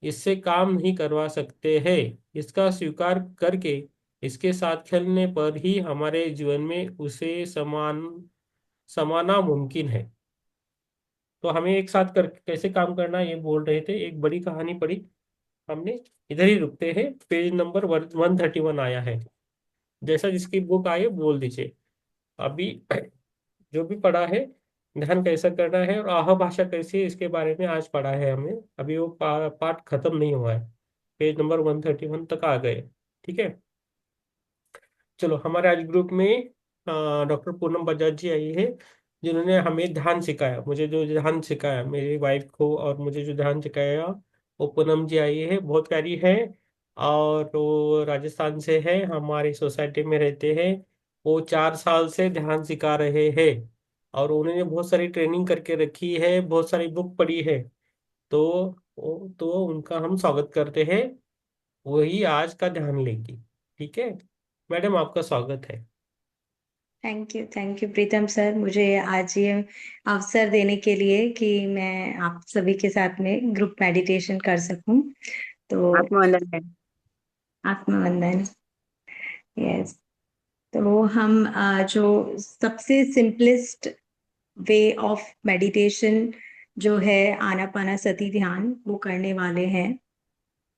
इससे काम नहीं करवा सकते हैं। इसका स्वीकार करके इसके साथ खेलने पर ही हमारे जीवन में उसे समाना मुमकिन है। तो हमें एक साथ कर कैसे काम करना है ये बोल रहे थे। एक बड़ी कहानी पढ़ी हमने। इधर ही रुकते हैं, पेज नंबर 131 आया है। जैसा जिसकी बुक आए बोल दीजिए। अभी जो भी पढ़ा है, ध्यान कैसा करना है और आह भाषा कैसी है, इसके बारे में आज पढ़ा है हमने। अभी वो पाठ खत्म नहीं हुआ है। पेज नंबर 131 तक आ गए। ठीक है। चलो, हमारे आज ग्रुप में डॉक्टर पूनम बजाज जी आई है, जिन्होंने हमें ध्यान सिखाया। मुझे जो ध्यान सिखाया, मेरी वाइफ को, और मुझे जो ध्यान सिखाया, वो पूनम जी आई है। बहुत प्यारी है। और वो राजस्थान से है, हमारी सोसाइटी में रहते हैं। वो 4 साल से ध्यान सिखा रहे हैं, और उन्होंने बहुत सारी ट्रेनिंग करके रखी है, बहुत सारी बुक पढ़ी है। तो उनका हम स्वागत करते हैं। वही आज का ध्यान लेगी। ठीक है मैडम, आपका स्वागत है। थैंक यू प्रीतम सर, मुझे आज ये अवसर देने के लिए कि मैं आप सभी के साथ में ग्रुप मेडिटेशन कर सकूं। तो आत्मवंदन है। आत्मवंदन। यस। तो हम जो सबसे सिंपलेस्ट वे ऑफ मेडिटेशन जो है आनापाना सती ध्यान, वो करने वाले हैं।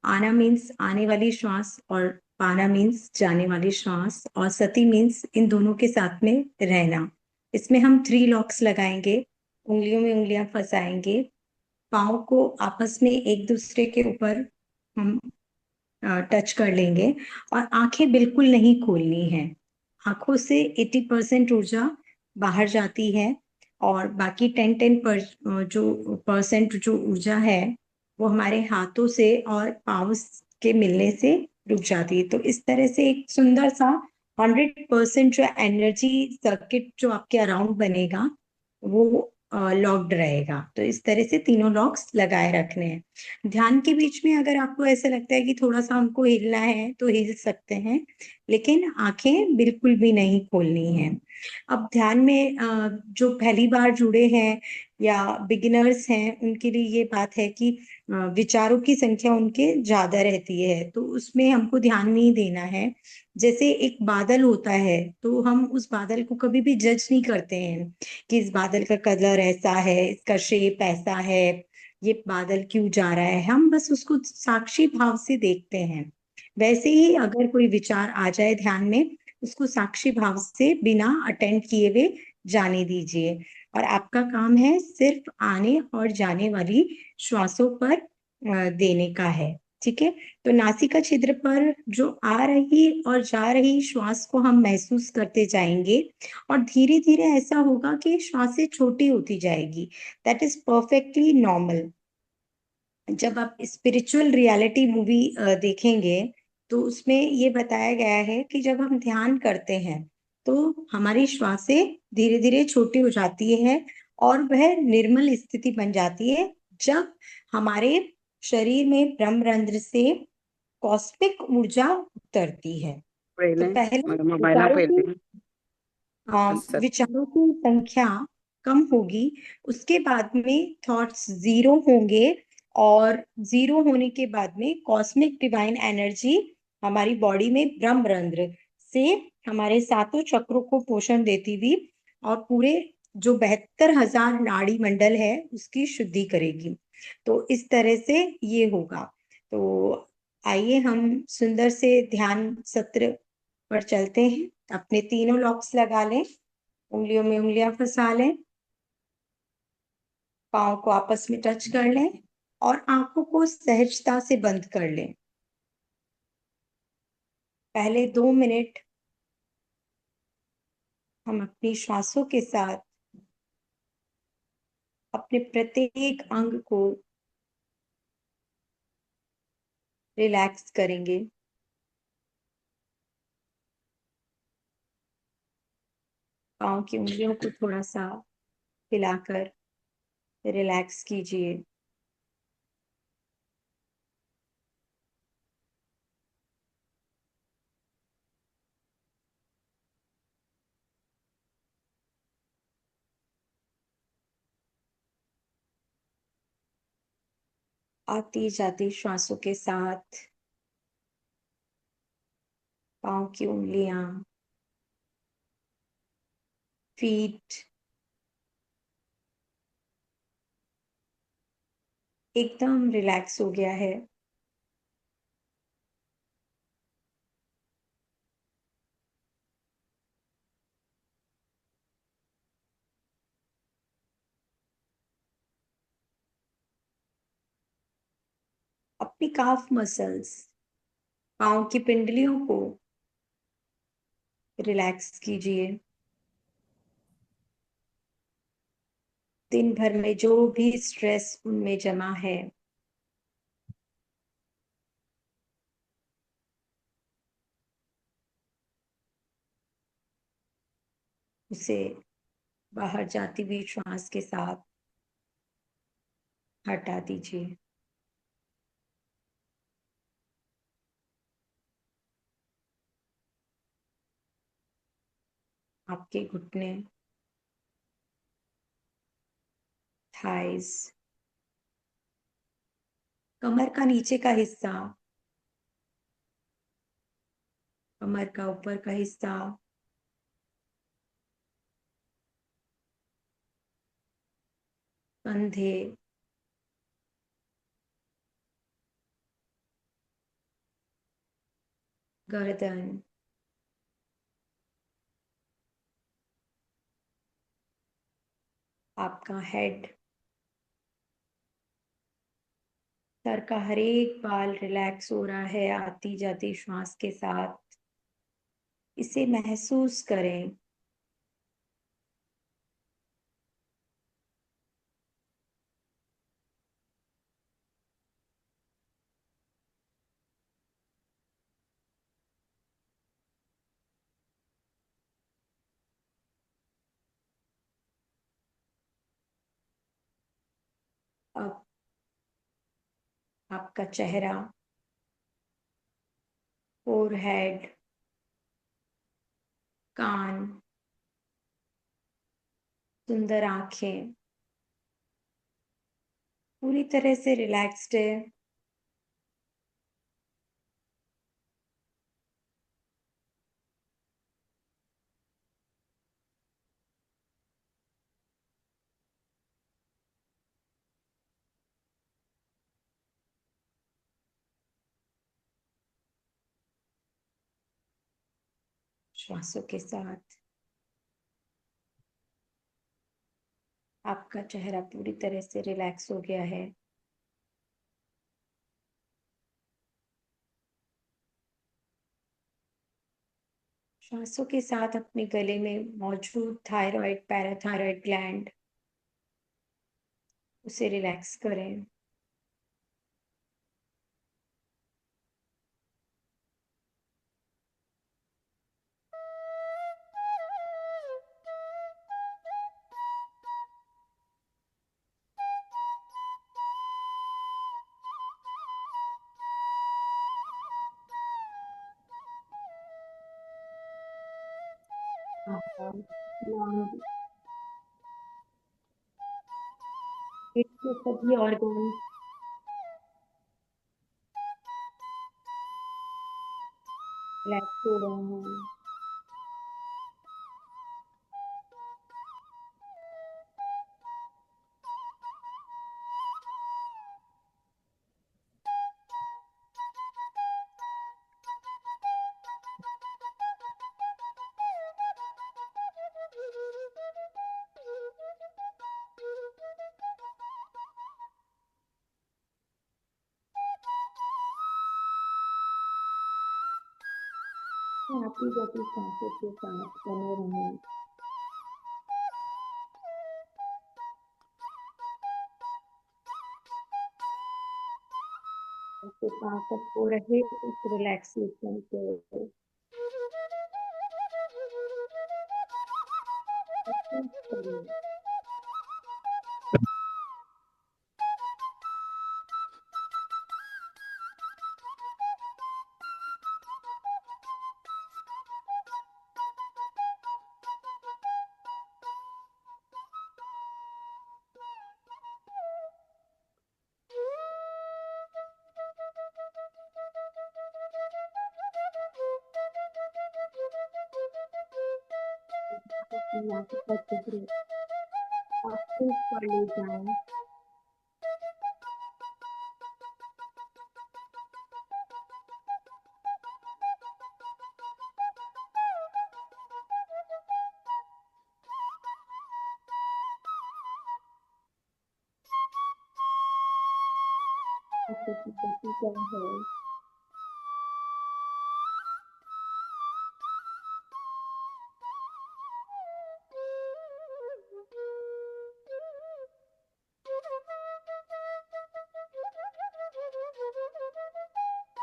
आना मीन्स आने वाली श्वास, और पाना मीन्स जाने वाली श्वास, और सती मीन्स इन दोनों के साथ में रहना। इसमें हम 3 लॉक्स लगाएंगे, उंगलियों में उंगलियां फंसाएंगे, पाँव को आपस में एक दूसरे के ऊपर हम टच कर लेंगे, और आंखें बिल्कुल नहीं खोलनी है। आंखों से 80% ऊर्जा बाहर जाती है, और बाकी 10 पर जो परसेंट जो ऊर्जा है वो हमारे हाथों से और पाँव के मिलने से रुक जाती है। तो इस तरह से एक सुंदर सा 100% जो एनर्जी सर्किट जो आपके अराउंड बनेगा, वो लॉक्ड रहेगा। तो इस तरह से तीनों लॉक्स लगाए रखने हैं। ध्यान के बीच में अगर आपको ऐसा लगता है कि थोड़ा सा हमको हिलना है तो हिल सकते हैं, लेकिन आंखें बिल्कुल भी नहीं खोलनी है। अब ध्यान में जो पहली बार जुड़े हैं या बिगिनर्स हैं, उनके लिए ये बात है कि विचारों की संख्या उनके ज्यादा रहती है, तो उसमें हमको ध्यान नहीं देना है। जैसे एक बादल होता है, तो हम उस बादल को कभी भी जज नहीं करते हैं कि इस बादल का कलर ऐसा है, इसका शेप ऐसा है, ये बादल क्यों जा रहा है। हम बस उसको साक्षी भाव से देखते हैं। वैसे ही अगर कोई विचार आ जाए ध्यान में, उसको साक्षी भाव से बिना अटेंड किए हुए जाने दीजिए। और आपका काम है सिर्फ आने और जाने वाली श्वासों पर देने का है। ठीक है। तो नासिका छिद्र पर जो आ रही और जा रही श्वास को हम महसूस करते जाएंगे, और धीरे धीरे ऐसा होगा कि श्वासें छोटी होती जाएगी। That is perfectly normal. जब आप स्पिरिचुअल रियलिटी मूवी देखेंगे, तो उसमें ये बताया गया है कि जब हम ध्यान करते हैं तो हमारी श्वासें धीरे धीरे छोटी हो जाती है, और वह निर्मल स्थिति बन जाती है जब हमारे शरीर में ब्रह्मरंध्र से कॉस्मिक ऊर्जा उतरती है। तो पहले पहले मग मोबाईल विचारों की पहिले असं विचारों की संख्या कम होगी, उसके बाद में थॉट्स जीरो होंगे, और जीरो होने के बाद में कॉस्मिक डिवाइन एनर्जी हमारी बॉडी में ब्रह्मरंध्र से हमारे सातों चक्रों को पोषण देती हुई और पूरे जो 72,000 नाड़ी मंडल है उसकी शुद्धि करेगी। तो इस तरह से ये होगा। तो आइए हम सुंदर से ध्यान सत्र पर चलते हैं। अपने तीनों लॉक्स लगा लें, उंगलियों में उंगलियां फंसा लें, पाँव को आपस में टच कर लें, और आंखों को सहजता से बंद कर लें। पहले 2 मिनट हम अपनी श्वासों के साथ अपने प्रत्येक अंग को रिलैक्स करेंगे। पाँव की उंगलियों को थोड़ा सा हिलाकर रिलैक्स कीजिए। आती जाती श्वासों के साथ पाँव की उंगलियां, फीट एकदम रिलैक्स हो गया है। अपनी काफ मसल्स, पाँव की पिंडलियों को रिलैक्स कीजिए। दिन भर में जो भी स्ट्रेस उनमें जमा है, उसे बाहर जाती हुई श्वास के साथ हटा दीजिए। आपके घुटने, थाइस, कमर का नीचे का हिस्सा, कमर का ऊपर का हिस्सा, कंधे, गर्दन, आपका हेड, सर का हर एक बाल रिलैक्स हो रहा है आती जाती श्वास के साथ। इसे महसूस करें। अब आपका चेहरा, फोरहेड, कान, सुंदर आंखें पूरी तरह से रिलैक्स्ड है। श्वासों के साथ आपका चेहरा पूरी तरह से रिलैक्स हो गया है। श्वासों के साथ अपने गले में मौजूद थायराइड, पैराथायराइड ग्लैंड, उसे रिलैक्स करें। आपका लंग, पेट के सभी ऑर्गन रिलैक्स हो रहे हैं। आती जाती सांसों के साथ बने रहें। उसके ताकत हो रहे उस रिलैक्सेशन को महसूस करें। अपनी आंखों का चित्र आपके ऊपर ले जाएं। आंखों की गति क्या है?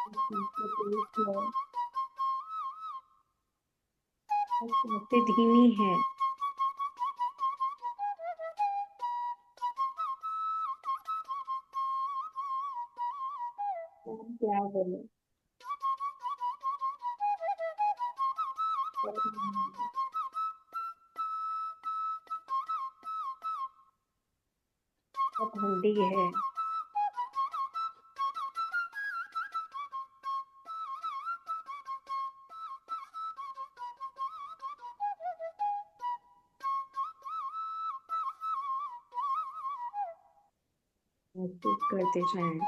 आंखों तेज है और कैसे धीमी है? हम क्या बोले? और ठंडी है। महसूस करते जाएं।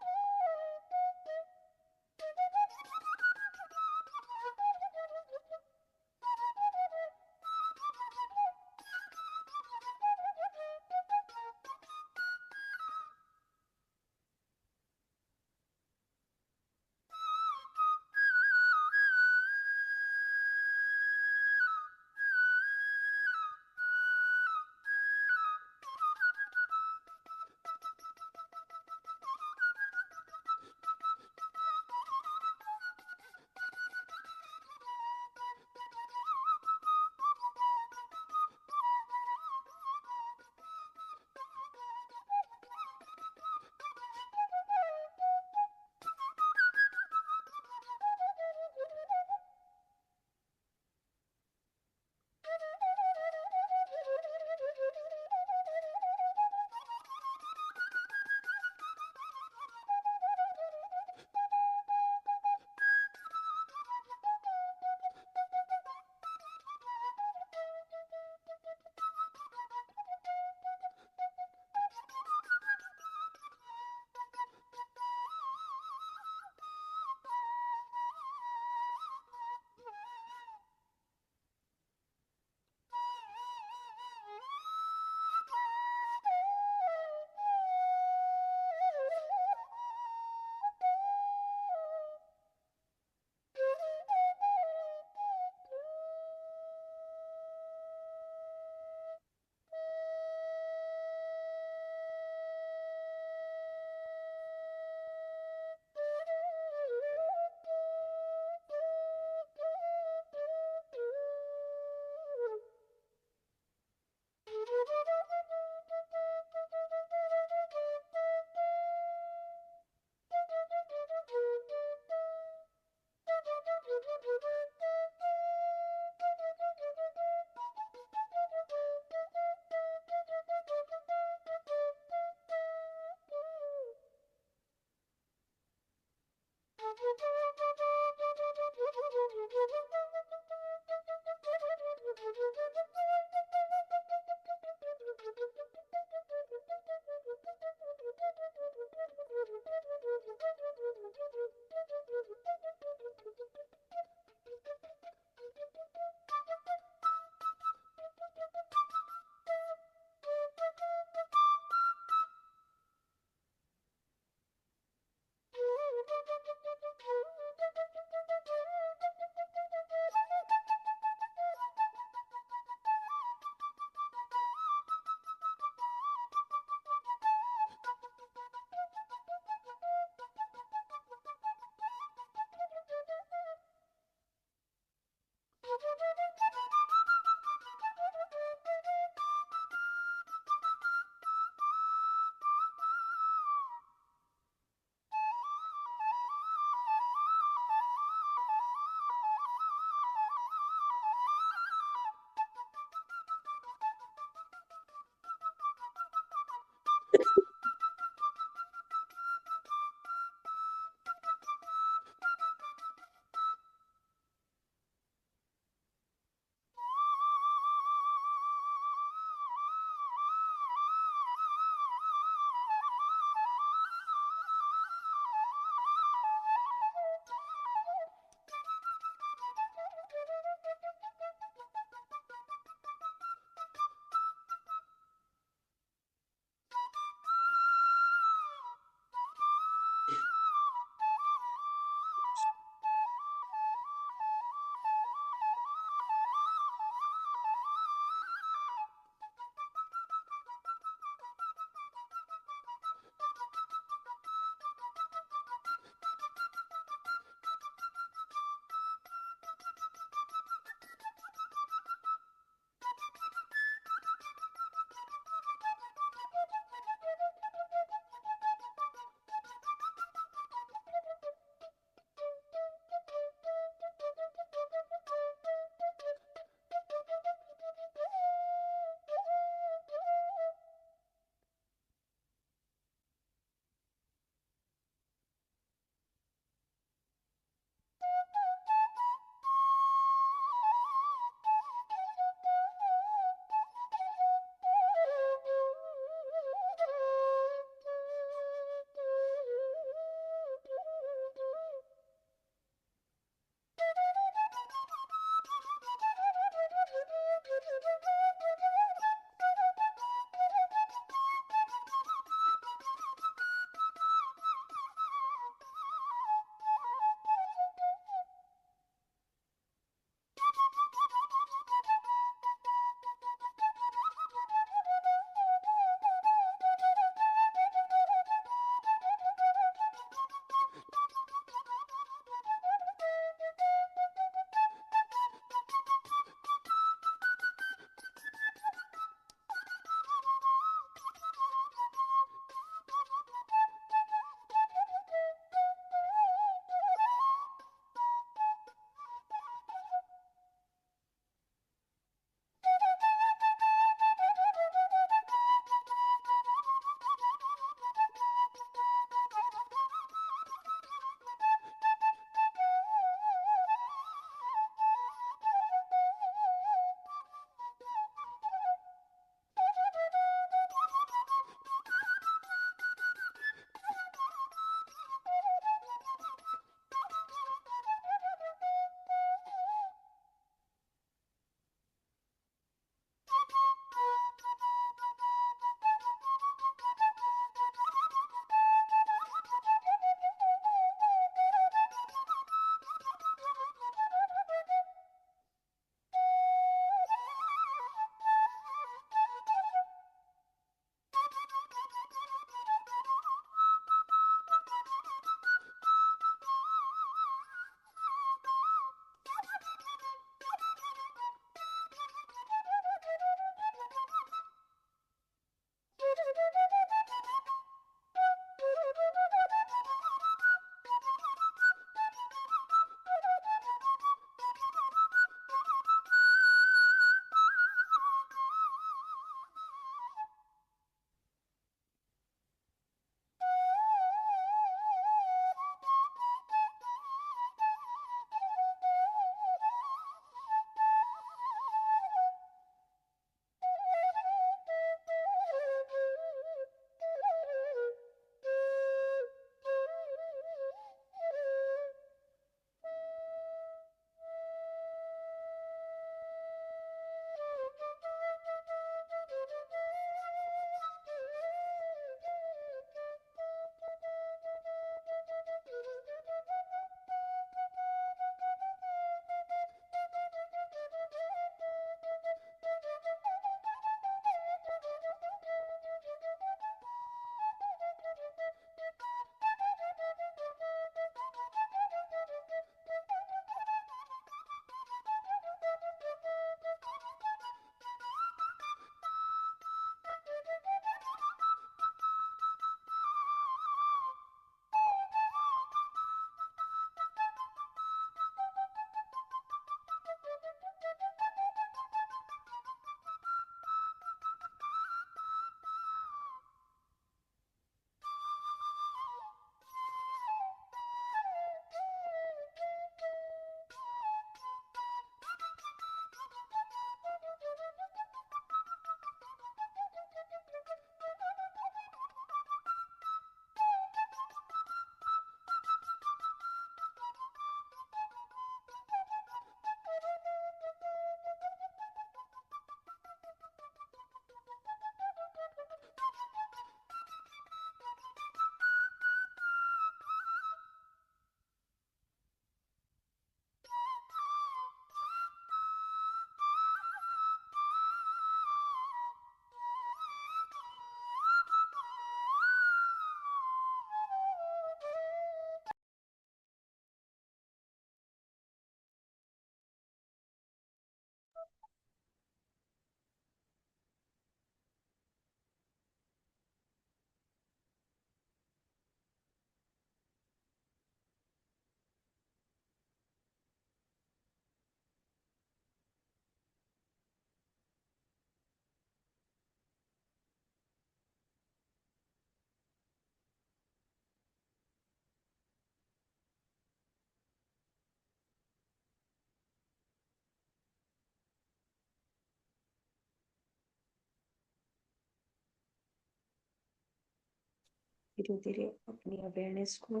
धीरे धीरे अपनी अवेयरनेस को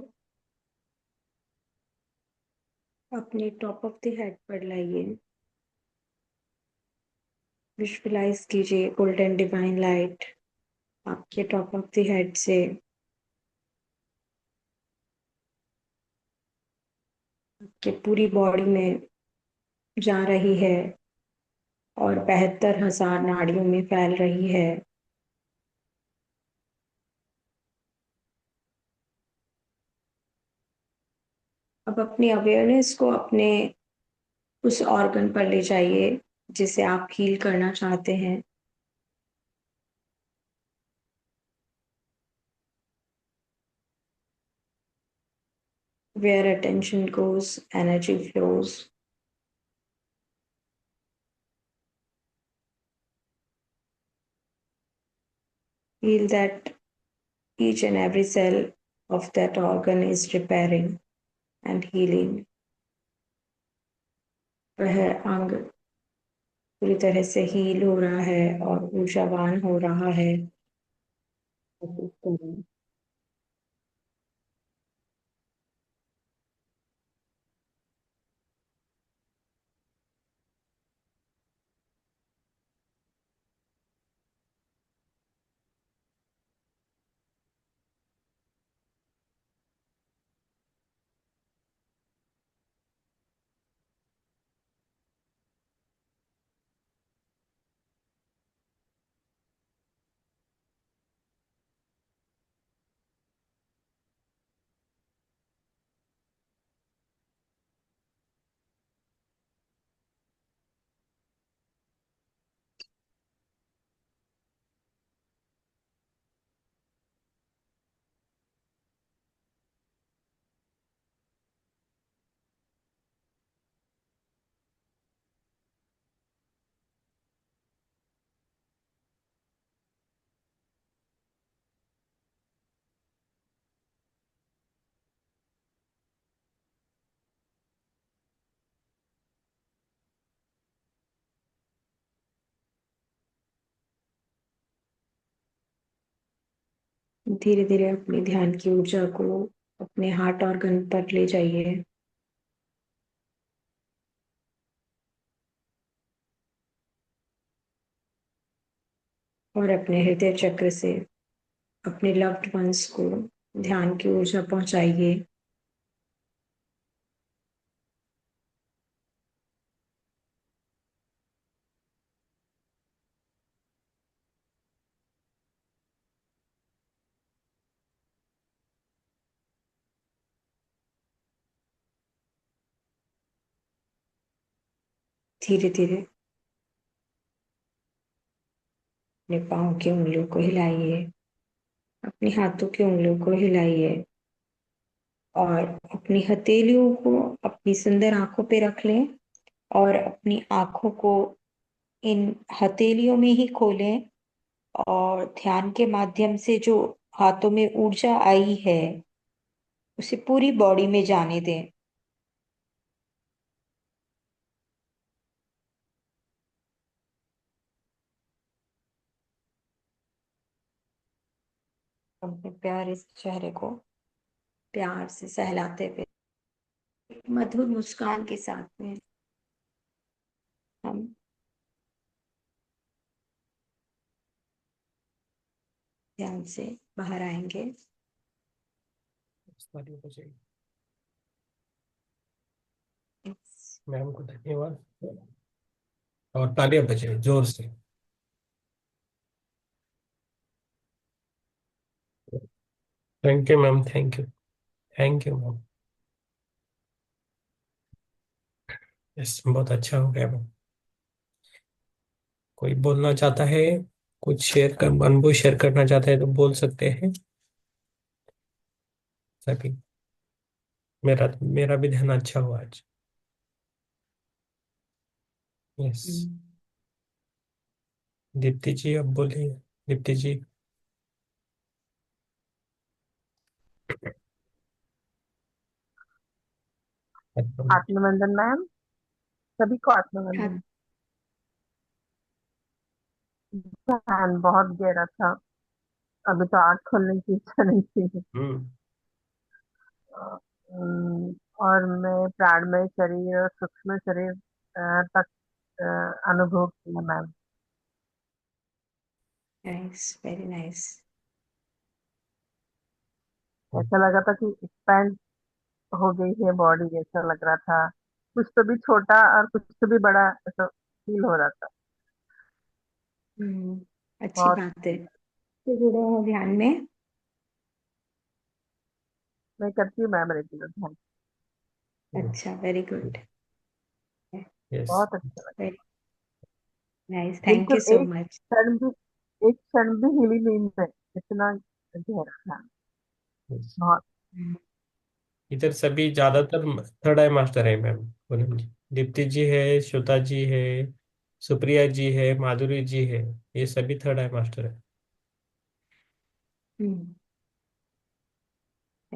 अपने टॉप ऑफ द हेड पर लाइए। विजुअलाइज कीजिए गोल्डन डिवाइन लाइट आपके टॉप ऑफ द हेड से आपके पूरी बॉडी में जा रही है और 72,000 नाड़ियों में फैल रही है। अब अपनी अवेयरनेस को अपने उस ऑर्गन पर ले जाइए जिसे आप हील करना चाहते हैं। Where attention goes, energy flows. Feel that each and every cell of that organ is repairing and healing. वह अंग पूरी तरह से हील हो रहा है और ऊर्जावान हो रहा है। धीरे धीरे अपने ध्यान की ऊर्जा को अपने हार्ट ऑर्गन पर ले जाइए। और अपने हृदय चक्र से अपने लव्ड वंस को ध्यान की ऊर्जा पहुंचाइए। धीरे धीरे अपने पाँव की उंगलियों को हिलाइए, अपने हाथों की उंगलियों को हिलाइए और अपनी हथेलियों को अपनी सुंदर आंखों पे रख लें और अपनी आंखों को इन हथेलियों में ही खोलें और ध्यान के माध्यम से जो हाथों में ऊर्जा आई है उसे पूरी बॉडी में जाने दें। अपने प्यारे से चेहरे को प्यार से सहलाते हुए मधुर मुस्कान के साथ में हम ध्यान से बाहर आएंगे। तालियों बजाइए। मैम को धन्यवाद और तालियां बजाइए जोर से। Thank you ma'am, thank you, thank you ma'am. Yes, बहुत अच्छा हो गया मैम। कोई बोलना चाहता है, कुछ शेयर कर, अनुभव शेयर करना चाहता है तो बोल सकते हैं सभी। मेरा मेरा भी ध्यान अच्छा हुआ आज। यस, दीप्ति जी अब बोलिए। दीप्ति जी। आत्मवंदन मैम, सभी को आत्मवंदन। ध्यान बहुत गहरा था। अभी तो आँख खोलने की इच्छा नहीं थी। हम्म। और मैं प्राणमय शरीर और सूक्ष्म शरीर तक अनुभव किया मैम। Nice, very nice. ऐसा लगा था कि एक्सपैंड हो गई है बॉडी, जैसा लग रहा था। कुछ तो भी छोटा और कुछ तो भी बड़ा ऐसा फील हो रहा था। अच्छी बहुत। बात है, तो जुड़े हो ध्यान में। मैं करती हूँ मैम रेगुलर ध्यान। अच्छा, वेरी गुड। यस। बहुत अच्छा लगा। वेरी नाइस, थैंक बिल्कुल यू सो एक मच। क्षण भी, एक क्षण भी हिली नहीं मैं, इतना गहरा था। बहुत। इधर सभी ज्यादातर थर्ड आई मास्टर है मैम, पूनम जी। दीप्ति जी है, श्वेता जी है, सुप्रिया जी है, माधुरी जी है। ये सभी थर्ड आई मास्टर है। Very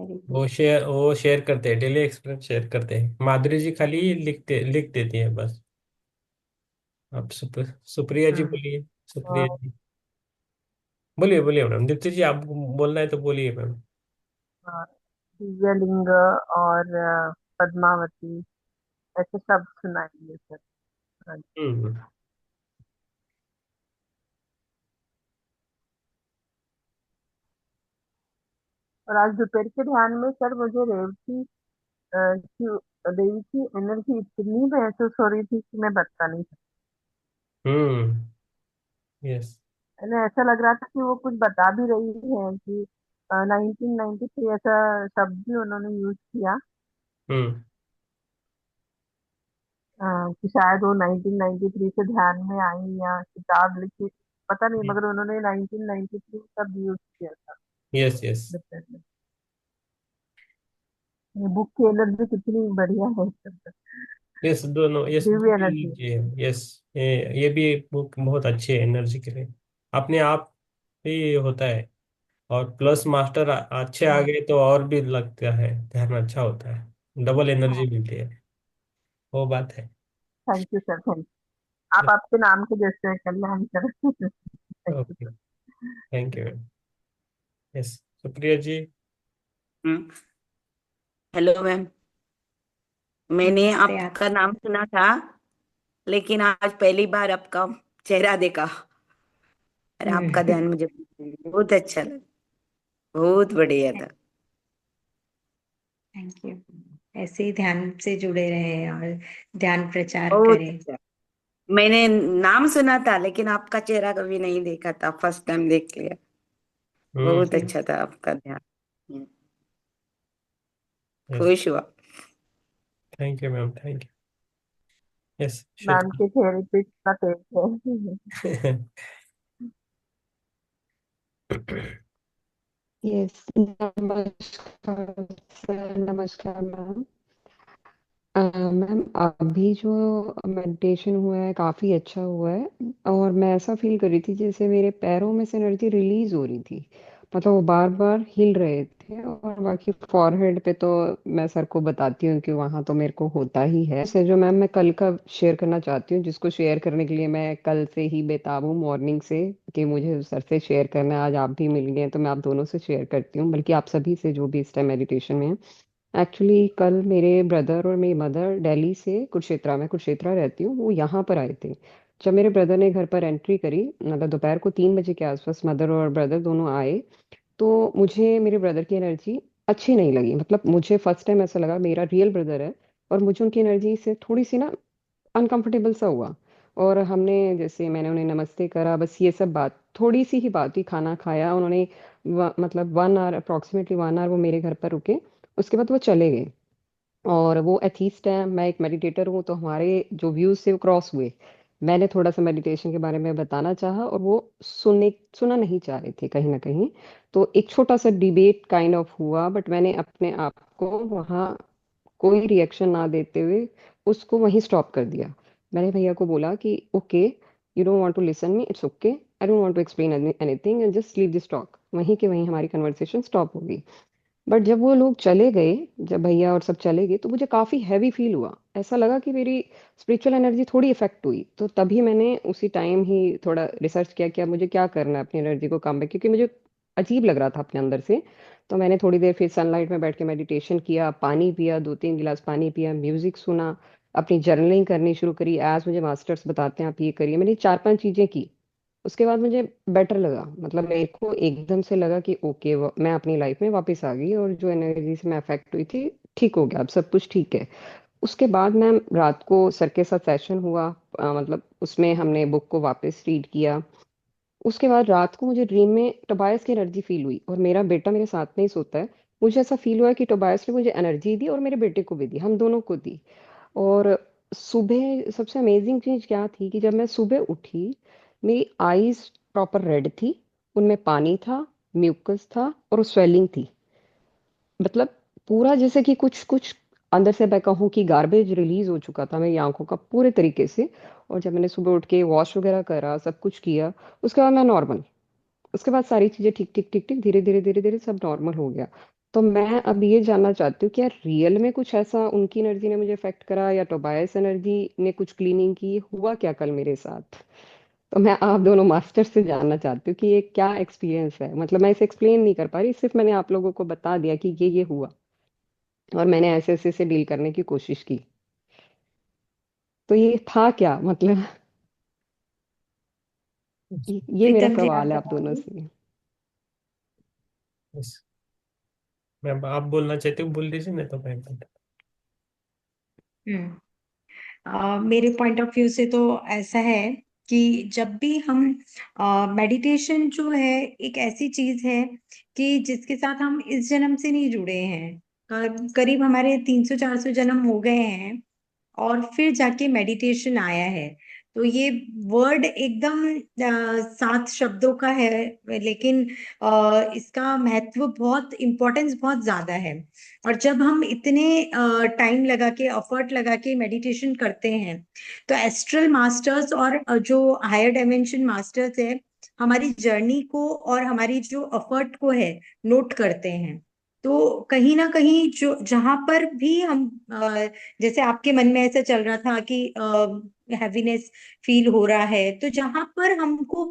good. वो शेयर करते हैं, डेली एक्सपीरियंस शेयर करते हैं। माधुरी जी खाली लिख देती है बस। अब सुप्रिया जी हाँ, बोलिए। सुप्रिया और जी बोलिए, बोलिए मैडम। दीप्ति जी आप बोलना है तो बोलिए मैम। दिव्यलिंग और पद्मावती, ऐसे शब्द सुनाएंगे सर। हाँ जी। हम्म। और आज दोपहर के ध्यान में सर मुझे रेवती देवी की एनर्जी इतनी महसूस हो रही थी कि मैं बता नहीं सकती। हम्म। यस। मैंने ऐसा लग रहा था कि वो कुछ बता भी रही है कि 1993 ऐसा शब्द भी उन्होंने यूज किया। हम्म। कि शायद वो 1993 से ध्यान में आई या किताब लिखी, पता नहीं, मगर उन्होंने 1993 शब्द यूज किया था यस, यस। दोपहर में। ये बुक की एनर्जी कितनी बढ़िया है सर। यस, दोनों। यस, दिव्य दोनों एनर्जी। एनर्जी है। यस। ये भी एक बुक बहुत अच्छी है एनर्जी के लिए। अपने आप ही होता है। और प्लस मास्टर अच्छे आ गए तो और भी लगता है, ध्यान अच्छा होता है, डबल एनर्जी मिलती है। वो बात है। Thank you sir, thank you. आप आपके नाम के जैसे Kalyan sir. Thank you okay. Sir. Thank you. Yes. Supriya ji. Hmm. Hello ma'am. मैंने नमस्ते आप। आपका नाम सुना था, लेकिन आज पहली बार आपका चेहरा देखा और आपका ध्यान मुझे बहुत अच्छा लगा। बहुत बढ़िया था। Thank you. ऐसे ही ध्यान से जुड़े रहे और ध्यान प्रचार बहुत करें। अच्छा। मैंने नाम सुना था लेकिन आपका चेहरा कभी नहीं देखा था, फर्स्ट टाइम देख लिया। बहुत हम्म। अच्छा था आपका ध्यान। हम्म, यस। खुश हुआ। Thank you ma'am, thank you. Yes, ma'am Shweta. के चेहरे पे इतना तेज है। यस, नमस्कार सर, नमस्कार मैम। मैम अभी जो मेडिटेशन हुआ है काफी अच्छा हुआ है। और मैं ऐसा फील कर रही थी जैसे मेरे पैरों में से एनर्जी रिलीज हो रही थी। मतलब वो बार बार हिल रहे थे। और बाकी फॉरहेड पे तो मैं सर को बताती हूँ कि वहां तो मेरे को होता ही है। से जो मैम मैं कल का शेयर करना चाहती हूँ, जिसको शेयर करने के लिए मैं कल से ही बेताब हूँ मॉर्निंग से, कि मुझे सर से शेयर करना है। आज आप भी मिल गए हैं तो मैं आप दोनों से शेयर करती हूँ, बल्कि आप सभी से जो भी इस टाइम मेडिटेशन में है। एक्चुअली कल मेरे ब्रदर और मेरी मदर दिल्ली से कुरुक्षेत्रा, मैं कुरुक्षेत्रा रहती हूँ, वो यहाँ पर आए थे। जब मेरे ब्रदर ने घर पर एंट्री करी, मतलब दोपहर को 3 बजे के आसपास मदर और ब्रदर दोनों आए, तो मुझे मेरे ब्रदर की एनर्जी अच्छी नहीं लगी। मतलब मुझे फर्स्ट टाइम ऐसा लगा मेरा रियल ब्रदर है और मुझे उनकी एनर्जी से थोड़ी सी ना अनकंफर्टेबल सा हुआ। और हमने जैसे मैंने उन्हें नमस्ते करा, बस ये सब बात, थोड़ी सी ही बात हुई, खाना खाया उन्होंने। मतलब 1 आवर, अप्रोक्सीमेटली 1 आवर वो मेरे घर पर रुके। उसके बाद वो चले गए। और वो एथीस्ट है, मैं एक मेडिटेटर हूँ, तो हमारे जो व्यूज थे वो क्रॉस हुए। मैंने थोड़ा सा मेडिटेशन के बारे में बताना चाहा और वो सुना नहीं चाह रहे थे कहीं ना कहीं। तो एक छोटा सा डिबेट काइंड ऑफ हुआ, बट मैंने अपने आप को वहाँ कोई रिएक्शन ना देते हुए उसको वहीं स्टॉप कर दिया। मैंने भैया को बोला कि okay, you don't want to listen me, it's okay, I don't want to explain anything and just leave this talk. वहीं के वहीं हमारी कन्वर्सेशन स्टॉप हो गई। बट जब वो लोग चले गए, जब भैया और सब चले गए, तो मुझे काफी हैवी फील हुआ। ऐसा लगा कि मेरी स्पिरिचुअल एनर्जी थोड़ी इफेक्ट हुई। तो तभी मैंने उसी टाइम ही थोड़ा रिसर्च किया कि अब मुझे क्या करना है अपनी एनर्जी को कम बैक, क्योंकि मुझे अजीब लग रहा था अपने अंदर से। तो मैंने थोड़ी देर फिर सनलाइट में बैठ के मेडिटेशन किया, पानी पिया, 2-3 गिलास पानी पिया, म्यूजिक सुना, अपनी जर्नलिंग करनी शुरू करी, एज मुझे मास्टर्स बताते हैं आप ये करिए। मैंने 4-5 चीजें की। उसके बाद मुझे बेटर लगा, मतलब मेरे को एकदम से लगा कि ओके, मैं अपनी लाइफ में वापस आ गई, और जो एनर्जी से मैं अफेक्ट हुई थी ठीक हो गया, अब सब कुछ ठीक है। उसके बाद मैम रात को सर के साथ सेशन हुआ, मतलब उसमें हमने बुक को वापस रीड किया। उसके बाद रात को मुझे ड्रीम में टोबायस की एनर्जी फील हुई, और मेरा बेटा मेरे साथ में ही सोता है। मुझे ऐसा फील हुआ कि टोबायस ने मुझे एनर्जी दी और मेरे बेटे को भी दी, हम दोनों को दी। और सुबह सबसे अमेजिंग चीज क्या थी कि जब मैं सुबह उठी, मेरी आईज प्रॉपर रेड थी, उनमें पानी था, म्यूकस था और स्वेलिंग थी। मतलब पूरा जैसे कि कुछ कुछ अंदर से मैं कहूँ कि गार्बेज रिलीज हो चुका था मेरी आंखों का पूरे तरीके से। और जब मैंने सुबह उठ के वॉश वगैरह करा, सब कुछ किया, उसके बाद मैं नॉर्मल। उसके बाद सारी चीजें ठीक ठीक ठीक ठीक, धीरे धीरे धीरे धीरे सब नॉर्मल हो गया। तो मैं अब ये जानना चाहती हूँ कि यार रियल में कुछ ऐसा उनकी एनर्जी ने मुझे इफेक्ट करा, या टोबायस एनर्जी ने कुछ क्लीनिंग की, हुआ क्या कल मेरे साथ? तो मैं आप दोनों मास्टर से जानना चाहती हूँ कि ये क्या एक्सपीरियंस है। मतलब मैं इसे एक्सप्लेन नहीं कर पा रही, सिर्फ मैंने आप लोगों को बता दिया कि ये हुआ, और मैंने ऐसे ऐसे से डील करने की कोशिश की। तो ये था क्या मतलब? ये मेरा प्रीतम जी आप सवाल है आप दोनों बताइए। से। बस, मैं आप बोलना चाहते हो बोल दीजिए, नहीं तो मैं बता। हम्म मेरे पॉइंट ऑफ व्यू से तो ऐसा है कि जब भी हम मेडिटेशन जो है एक ऐसी चीज है कि जिसके साथ हम इस जन्म से नहीं जुड़े हैं। करीब हमारे 300-400 जन्म हो गए हैं और फिर जाके मेडिटेशन आया है। तो ये वर्ड एकदम 7 शब्दों का है, लेकिन इसका महत्व बहुत इम्पोर्टेंस बहुत ज्यादा है। और जब हम इतने टाइम लगा के एफर्ट लगा के मेडिटेशन करते हैं, तो एस्ट्रल मास्टर्स और जो हायर डायमेंशन मास्टर्स है, हमारी जर्नी को और हमारी जो एफर्ट को है नोट करते हैं। तो कहीं ना कहीं जो जहां पर भी हम जैसे आपके मन में ऐसा चल रहा था कि हैवीनेस फील हो रहा है, तो जहां पर हमको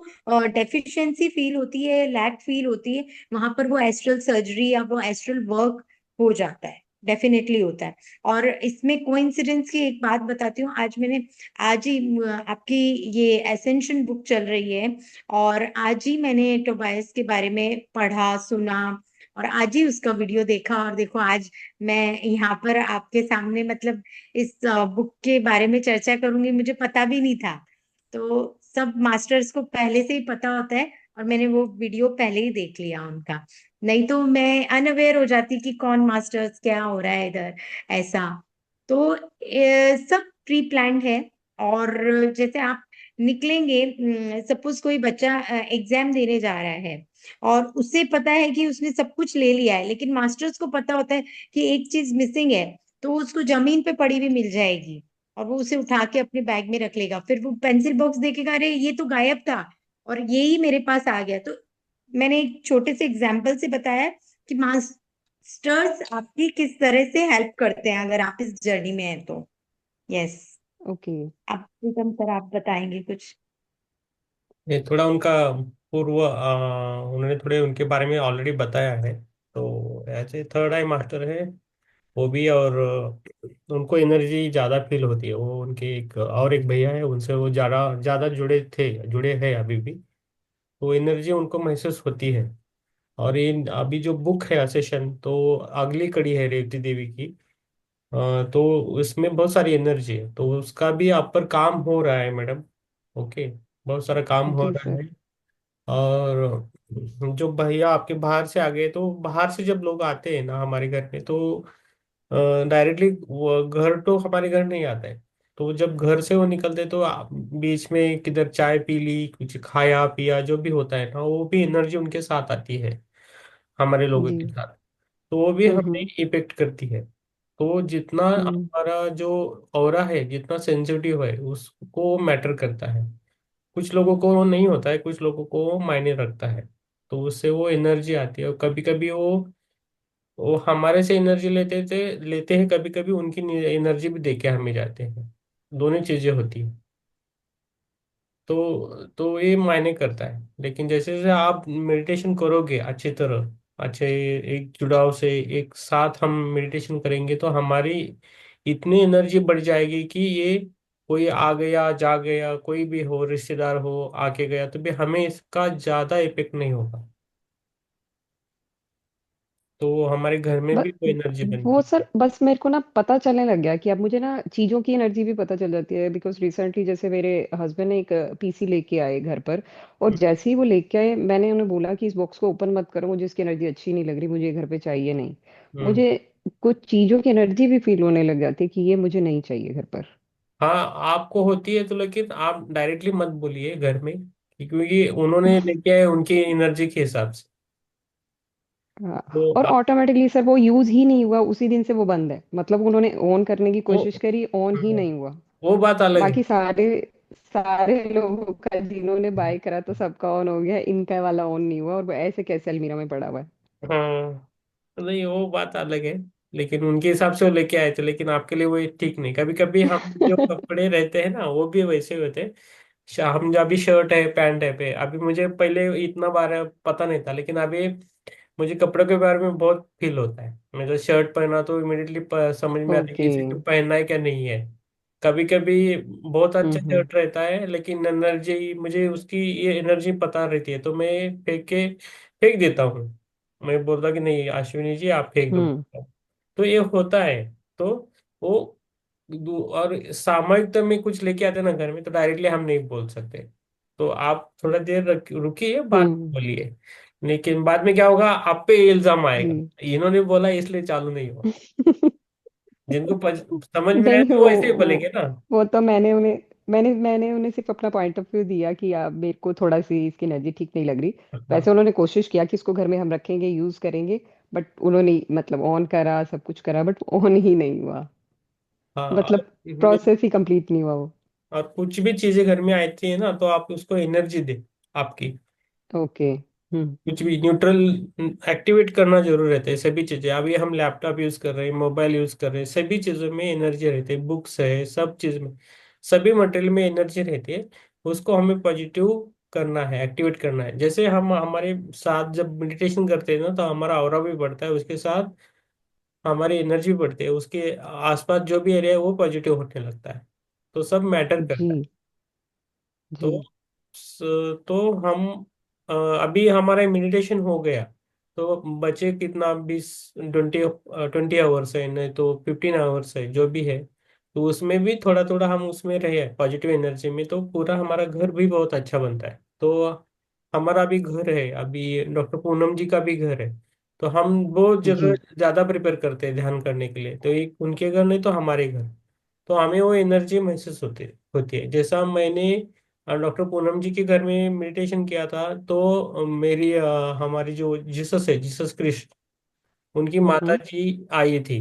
डेफिशिएंसी फील होती है, लैक फील होती है, वहां पर वो एस्ट्रल सर्जरी या वो एस्ट्रल वर्क हो जाता है, डेफिनेटली होता है। और इसमें कोइंसिडेंस की एक बात बताती हूँ। आज ही आपकी ये एसेंशन बुक चल रही है, और आज ही मैंने टोबायस के बारे में पढ़ा सुना, और आज ही उसका वीडियो देखा। और देखो आज मैं यहाँ पर आपके सामने मतलब इस बुक के बारे में चर्चा करूंगी, मुझे पता भी नहीं था। तो सब मास्टर्स को पहले से ही पता होता है, और मैंने वो वीडियो पहले ही देख लिया उनका। नहीं तो मैं अनअवेयर हो जाती कि कौन मास्टर्स क्या हो रहा है इधर, ऐसा। तो सब प्री प्लान्ड है। और जैसे आप निकलेंगे, सपोज कोई बच्चा एग्जाम देने जा रहा है और उसे पता है कि उसने सब कुछ ले लिया है, लेकिन मास्टर्स को पता होता है कि एक चीज मिसिंग है, तो उसको जमीन पे पड़ी हुई मिल जाएगी और वो उसे उठा के अपने बैग में रख लेगा। फिर वो पेंसिल बॉक्स देखेगा, अरे ये तो गायब था और ये ही मेरे पास आ गया। तो मैंने एक छोटे से एग्जाम्पल से बताया कि मास्टर्स आपकी किस तरह से हेल्प करते हैं अगर आप इस जर्नी में हैं तो। यस। ओके। अब प्रीतम सर आप बताएंगे कुछ। ये थोड़ा उनका पूर्व उन्होंने थोड़े उनके बारे में ऑलरेडी बताया है। तो ऐसे थर्ड आई मास्टर है वो भी, और उनको एनर्जी ज़्यादा फील होती है। वो उनके एक और एक भैया है, उनसे वो ज़्यादा ज़्यादा जुड़े हैं अभी भी। तो एनर्जी उनको महसूस होती है। और ये अभी जो बुक है सेशन, तो अगली कड़ी है रेवती देवी की। तो उसमें बहुत सारी एनर्जी है, तो उसका भी आप पर काम हो रहा है मैडम। ओके, बहुत सारा काम हो जी रहा सर। है। और जो भैया आपके बाहर से आ गए, तो बाहर से जब लोग आते हैं ना हमारे घर में, तो डायरेक्टली घर तो हमारे घर नहीं आता है। तो जब घर से वो निकलते, तो बीच में किधर चाय पी ली, कुछ खाया पिया, जो भी होता है ना, वो भी एनर्जी उनके साथ आती है, हमारे लोगों जी। के साथ। तो वो भी हमें हम्म। इफेक्ट करती है। तो जितना हम्म। हमारा जो ऑरा है, जितना सेंसिटिव है, उसको मैटर करता है। कुछ लोगों को वो नहीं होता है, कुछ लोगों को वो मायने रखता है। तो उससे वो एनर्जी आती है, और कभी कभी वो हमारे से एनर्जी लेते हैं, कभी कभी उनकी एनर्जी भी दे के हमें जाते हैं। दोनों चीजें होती हैं। तो ये मायने करता है। लेकिन जैसे जैसे आप मेडिटेशन करोगे अच्छी तरह, अच्छे एक जुड़ाव से एक साथ हम मेडिटेशन करेंगे, तो हमारी इतनी एनर्जी बढ़ जाएगी कि ये कोई आ गया जा गया, कोई भी हो, रिश्तेदार हो आके गया, तो भी हमें इसका ज्यादा इफेक्ट नहीं होगा। तो हमारे घर में भी वो एनर्जी वो बनती सर है। बस मेरे को ना पता चलने लग गया कि अब मुझे ना चीजों की एनर्जी भी पता चल जाती है, बिकॉज रिसेंटली जैसे मेरे हस्बैंड ने एक पीसी लेके आए घर पर, और जैसे ही वो लेके आए मैंने उन्हें बोला कि इस बॉक्स को ओपन मत करो, मुझे इसकी एनर्जी अच्छी नहीं लग रही, मुझे ये घर पे चाहिए नहीं। हम्म। मुझे कुछ चीजों की एनर्जी भी फील होने लग जाती है कि ये मुझे नहीं चाहिए घर पर। हाँ, आपको होती है तो, लेकिन आप डायरेक्टली मत बोलिए घर में, क्योंकि उन्होंने लेके आए उनकी एनर्जी के हिसाब से। तो हाँ, और आप ऑटोमेटिकली सर वो यूज ही नहीं हुआ, उसी दिन से वो बंद है, मतलब उन्होंने ऑन करने की वो कोशिश करी, ऑन ही नहीं हुआ। वो बात अलग है। बाकी सारे सारे लोगों का जिन्होंने बाय करा तो सबका ऑन हो गया, इनका वाला ऑन नहीं हुआ, और वो ऐसे कैसे अलमीरा में पड़ा हुआ है। हाँ, नहीं वो बात अलग है। लेकिन उनके हिसाब से वो लेके आए थे, लेकिन आपके लिए वो ठीक नहीं। कभी कभी हम जो कपड़े रहते हैं ना वो भी वैसे होते हैं। हम जो अभी शर्ट है पैंट है पे, अभी मुझे पहले इतना बार पता नहीं था, लेकिन अभी मुझे कपड़ों के बारे में बहुत फील होता है। मैं तो शर्ट पहना तो इमिडिएटली समझ में आता है कि ओके। इसे पहनना है क्या नहीं है। कभी कभी बहुत अच्छा हम्म। शर्ट रहता है, लेकिन एनर्जी मुझे उसकी ये एनर्जी पता रहती है, तो मैं फेंक देता हूँ। मैं बोलता कि नहीं अश्विनी जी आप फेंक दो। हम्म। तो ये होता है। तो वो और सामयिक में कुछ लेके आते हैं ना घर में, तो डायरेक्टली हम नहीं बोल सकते। तो आप थोड़ा देर रुकिए, बाद में हम्म। बोलिए। लेकिन बाद में क्या होगा, आप पे इल्जाम आएगा, जी। इन्होंने बोला इसलिए चालू नहीं हुआ। जिनको समझ में आया नहीं, तो वैसे ही बोलेंगे ना। वो तो मैंने उन्हें सिर्फ अपना पॉइंट ऑफ व्यू दिया कि आप मेरे को थोड़ा सी इसकी एनर्जी ठीक नहीं लग रही। हाँ। वैसे उन्होंने कोशिश किया कि इसको घर में हम रखेंगे, यूज करेंगे, बट उन्होंने मतलब ऑन करा, सब कुछ करा, बट ऑन ही नहीं हुआ। हाँ, मतलब प्रोसेस ही कंप्लीट नहीं हुआ वो। और कुछ भी चीजें घर में आती है ना, तो आप उसको एनर्जी दे आपकी। ओके। कुछ भी न्यूट्रल एक्टिवेट करना जरूर रहता है। सभी चीजें, अभी हम लैपटॉप यूज कर रहे हैं, मोबाइल यूज कर रहे हैं, सभी चीजों में एनर्जी रहती है, बुक्स है, सब चीज में, सभी मटेरियल में एनर्जी रहती है। उसको हमें पॉजिटिव करना है, एक्टिवेट करना है। जैसे हम हमारे साथ जब मेडिटेशन करते हैं ना, तो हमारा ऑरा भी बढ़ता है, उसके साथ हमारी एनर्जी भी बढ़ती है, उसके आसपास जो भी एरिया है वो पॉजिटिव होने लगता है। तो सब मैटर जी। करता है। तो जी। तो हम अभी हमारा मेडिटेशन हो गया, तो बचे कितना, 20 आवर्स है, नहीं तो 15 आवर्स है, जो भी है। तो उसमें भी थोड़ा थोड़ा हम उसमें रहे पॉजिटिव एनर्जी में, तो पूरा हमारा घर भी बहुत अच्छा बनता है। तो हमारा भी घर है, अभी डॉक्टर पूनम जी का भी घर है। तो हम वो जगह जी। ज्यादा प्रिपेयर करते हैं ध्यान करने के लिए, तो एक उनके घर नहीं तो हमारे घर। तो हमें वो एनर्जी महसूस होती होती है। जैसा मैंने डॉक्टर पूनम जी के घर में मेडिटेशन किया था, तो हमारी जो जीसस है, जीसस क्रिस्ट, उनकी माता हम्म। जी आई थी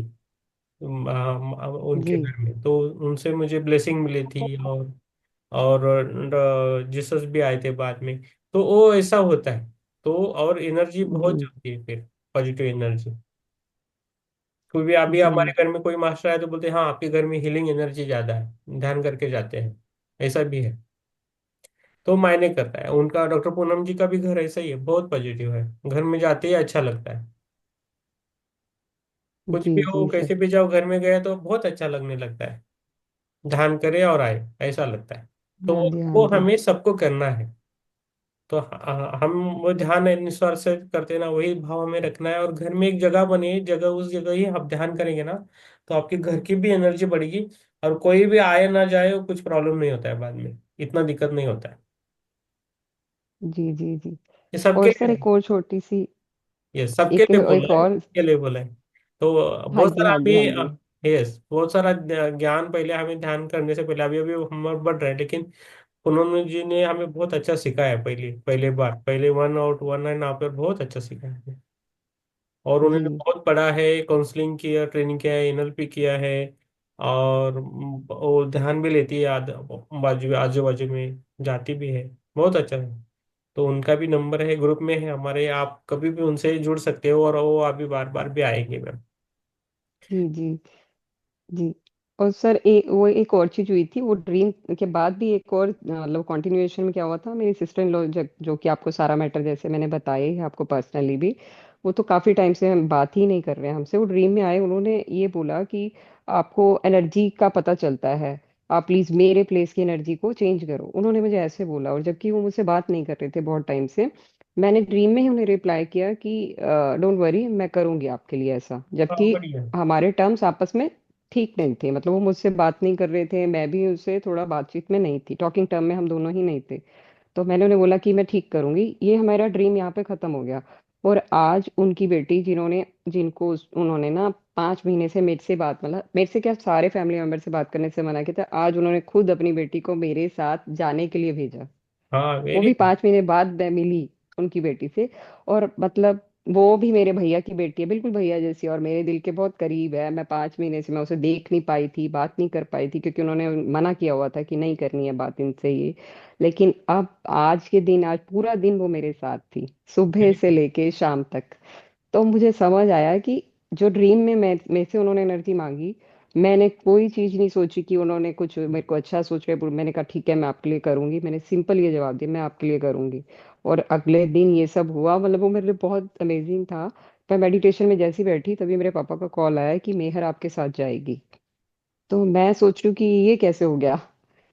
उनके जी। घर में, तो उनसे मुझे ब्लेसिंग मिली थी। और जीसस भी आए थे बाद में। तो वो ऐसा होता है। तो और एनर्जी बहुत जी। जमती है फिर, पॉजिटिव एनर्जी। क्योंकि अभी हमारे जी। घर में कोई मास्टर आए तो बोलते हैं हाँ आपके घर में हीलिंग एनर्जी ज्यादा है, ध्यान करके जाते हैं। ऐसा भी है। तो मायने करता है। उनका डॉक्टर पूनम जी का भी घर ऐसा ही है, बहुत पॉजिटिव है, घर में जाते ही अच्छा लगता है। कुछ जी। भी हो, जी सर। कैसे भी जाओ, घर में गए तो बहुत अच्छा लगने लगता है। ध्यान करे और आए, ऐसा लगता है। तो हाँ वो जी, हाँ वो जी। हमें सबको करना है। तो हम वो ध्यान निस्वार्थ से करते हैं ना, वही भाव हमें रखना है। और घर में एक जगह बनी, जगह उस जगह ही आप ध्यान करेंगे ना, तो आपके घर की भी एनर्जी बढ़ेगी। और कोई भी आए ना जाए, कुछ प्रॉब्लम नहीं होता है बाद में, इतना दिक्कत नहीं होता है। जी। जी। जी। ये सबके और सर लिए, एक और छोटी सी, ये सबके एक लिए बोल एक रहे हैं, और। सबके लिए बोला है। तो हाँ बहुत जी, सारा हाँ जी, हाँ जी। हमें, यस, बहुत सारा ज्ञान पहले हमें ध्यान करने से पहले, अभी अभी हम बढ़ रहे हैं, लेकिन उन्होंने जी ने हमें बहुत अच्छा सिखाया है। पहले बार, पहले 1 और 1.5 पर बहुत अच्छा सिखाया है। और उन्होंने जी। बहुत पढ़ा है, काउंसलिंग किया, ट्रेनिंग किया है, एनएलपी किया है। और वो ध्यान भी लेती है, बाजू आजू बाजू में जाती भी है, बहुत अच्छा है। तो उनका भी नंबर है, ग्रुप में है हमारे, आप कभी भी उनसे जुड़ सकते हो, और वो अभी बार बार भी आएंगे मैम। जी। जी। जी। और सर वो एक और चीज हुई थी, वो ड्रीम के बाद भी एक और मतलब कंटिन्यूएशन में क्या हुआ था, मेरी सिस्टर इन लॉ जो कि आपको सारा मैटर जैसे मैंने बताया ही है आपको पर्सनली भी, वो तो काफी टाइम से हम बात ही नहीं कर रहे हैं हमसे। वो ड्रीम में आए, उन्होंने ये बोला कि आपको एनर्जी का पता चलता है, आप प्लीज मेरे प्लेस की एनर्जी को चेंज करो, उन्होंने मुझे ऐसे बोला। और जबकि वो मुझसे बात नहीं कर रहे थे बहुत टाइम से, मैंने ड्रीम में ही उन्हें रिप्लाई किया कि डोंट वरी, मैं करूंगी आपके लिए ऐसा, हाँ, जबकि बढ़िया। हमारे टर्म्स आपस में ठीक नहीं थे। मतलब वो मुझसे बात नहीं कर रहे थे, मैं भी उससे थोड़ा बातचीत में नहीं थी, टॉकिंग टर्म में हम दोनों ही नहीं थे। तो मैंने उन्हें बोला कि मैं ठीक करूंगी, ये हमारा ड्रीम यहाँ पे खत्म हो गया। और आज उनकी बेटी, उन्होंने ना 5 महीने से मेरे से बात, मतलब मेरे से क्या, सारे फैमिली मेंबर से बात करने से मना किया था, आज उन्होंने खुद अपनी बेटी को मेरे साथ जाने के लिए भेजा। हाँ, वो वेरी भी गुड। 5 महीने बाद मैं मिली उनकी बेटी से। और मतलब वो भी मेरे भैया की बेटी है, बिल्कुल भैया जैसी, और मेरे दिल के बहुत करीब है। मैं 5 महीने से मैं उसे देख नहीं पाई थी, बात नहीं कर पाई थी, क्योंकि उन्होंने मना किया हुआ था कि नहीं करनी है बात इनसे ये। लेकिन अब आज के दिन, आज पूरा दिन वो मेरे साथ थी, सुबह वेरी से गुड। लेके शाम तक। तो मुझे समझ आया कि जो ड्रीम में मैं मेरे से उन्होंने एनर्जी मांगी, मैंने कोई चीज नहीं सोची कि उन्होंने कुछ मेरे को अच्छा सोच रहे, मैंने कहा ठीक है मैं आपके लिए करूंगी, मैंने सिंपल ये जवाब दिया, मैं आपके लिए करूंगी। और अगले दिन ये सब हुआ, मतलब वो मेरे लिए बहुत अमेजिंग था। मैं मेडिटेशन में जैसी बैठी, तभी मेरे पापा का कॉल आया कि मेहर आपके साथ जाएगी। तो मैं सोच रही हूँ कि ये कैसे हो गया,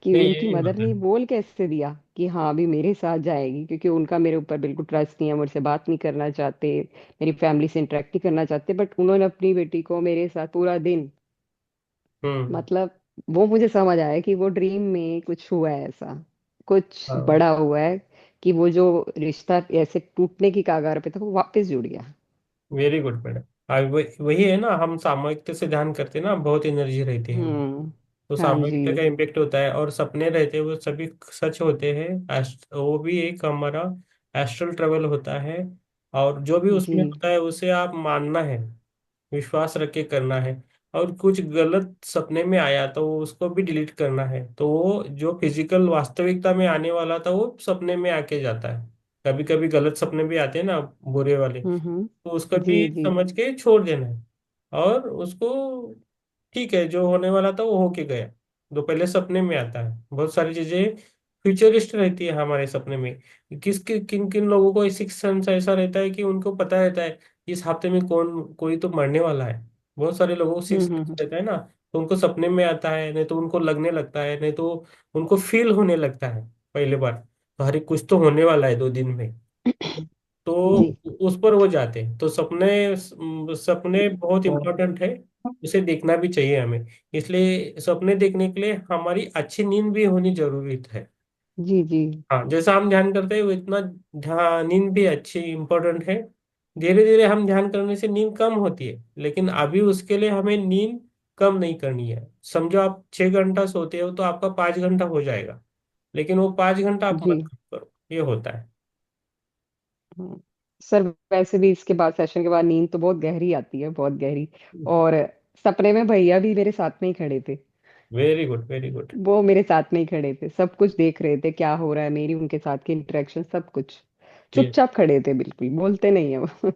कि नहीं, उनकी यही मदर होता ने ये है। बोल कैसे दिया कि हाँ अभी मेरे साथ जाएगी, क्योंकि उनका मेरे ऊपर बिल्कुल ट्रस्ट नहीं है, मुझसे बात नहीं करना चाहते, मेरी फैमिली से इंटरेक्ट नहीं करना चाहते, बट उन्होंने अपनी बेटी को मेरे साथ पूरा दिन, हम्म। मतलब वो मुझे समझ आया कि वो ड्रीम में कुछ हुआ है ऐसा, कुछ हाँ, बड़ा हुआ है, कि वो जो रिश्ता ऐसे टूटने की कगार पे था वो वापस जुड़ गया। Very good madam. वही है ना, हम सामूहिकता से ध्यान करते हैं ना, बहुत एनर्जी रहती है। हम्म। तो हाँ जी। सामूहिकता का इम्पेक्ट होता है, और सपने रहते हैं वो सभी सच होते हैं। वो भी एक हमारा एस्ट्रल ट्रेवल होता है। और जो भी जी। उसमें होता है उसे आप मानना है, विश्वास रख के करना है। और कुछ गलत सपने में आया तो उसको भी डिलीट करना है, तो वो जो फिजिकल वास्तविकता में आने वाला था वो सपने में आके जाता है। कभी कभी गलत सपने भी आते हैं ना, बुरे वाले, तो उसको भी जी जी। समझ के छोड़ देना है। और उसको, ठीक है, जो होने वाला था वो होके गया। जो पहले सपने में आता है, बहुत सारी चीजें फ्यूचरिस्ट रहती है हमारे सपने में। किन किन लोगों को सिक्स सेंस ऐसा रहता है कि उनको पता रहता है इस हफ्ते में कौन कोई तो मरने वाला है। बहुत सारे लोगों को सिक्स सेंस हम्म। रहता है ना, तो उनको सपने में आता है, नहीं तो उनको लगने लगता है, नहीं तो उनको फील होने लगता है पहले बार, तो हरे कुछ तो होने वाला है 2 दिन में। तो जी। उस पर वो जाते हैं। तो सपने, सपने बहुत इंपॉर्टेंट है, उसे देखना भी चाहिए हमें। इसलिए सपने देखने के लिए हमारी अच्छी नींद भी होनी जरूरी है। जी जी। हाँ, जैसा हम ध्यान करते हैं वो इतना ध्यान, नींद भी अच्छी इंपॉर्टेंट है। धीरे धीरे हम ध्यान करने से नींद कम होती है, लेकिन अभी उसके लिए हमें नींद कम नहीं करनी है। समझो आप 6 घंटा सोते हो तो आपका 5 घंटा हो जाएगा, लेकिन वो 5 घंटा आप जी। मत करो, ये होता है। हाँ। सर वैसे भी इसके बाद, सेशन के बाद नींद तो बहुत गहरी आती है, बहुत गहरी। और सपने में भैया भी मेरे साथ में ही खड़े थे, वेरी गुड, वेरी गुड। वो मेरे साथ में ही खड़े थे, सब कुछ देख रहे थे क्या हो रहा है, मेरी उनके साथ की इंटरेक्शन सब कुछ। चुपचाप खड़े थे, बिल्कुल बोलते नहीं है वो।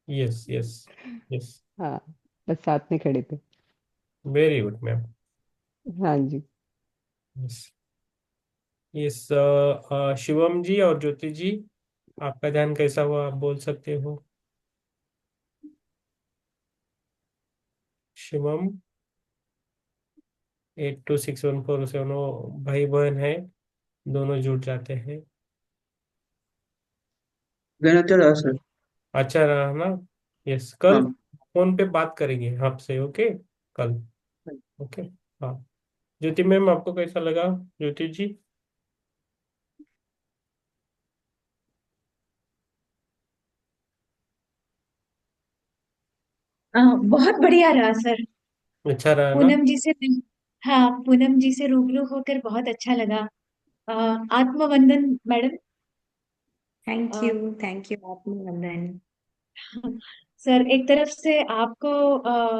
Yes, yes, yes. हाँ, बस साथ में खड़े थे। Very good ma'am. हाँ जी। यस। यस। शिवम जी और ज्योति जी, आपका ध्यान कैसा हुआ, आप बोल सकते हो। शिवम, 826147, भाई बहन है, दोनों जुड़ जाते हैं। गलत अच्छा रहा सर। अच्छा रहा ना। यस, कल हाँ। फोन पे बात करेंगे आपसे, ओके। कल। ओके। हाँ। ज्योति मैम, आपको कैसा लगा, ज्योति जी। बहुत बढ़िया रहा सर। अच्छा रहा ना। पूनम जी से हाँ, पूनम जी से रूबरू होकर बहुत अच्छा लगा। अ, आत्मवंदन मैडम। थैंक यू आत्मवंदन। सर, एक तरफ से आपको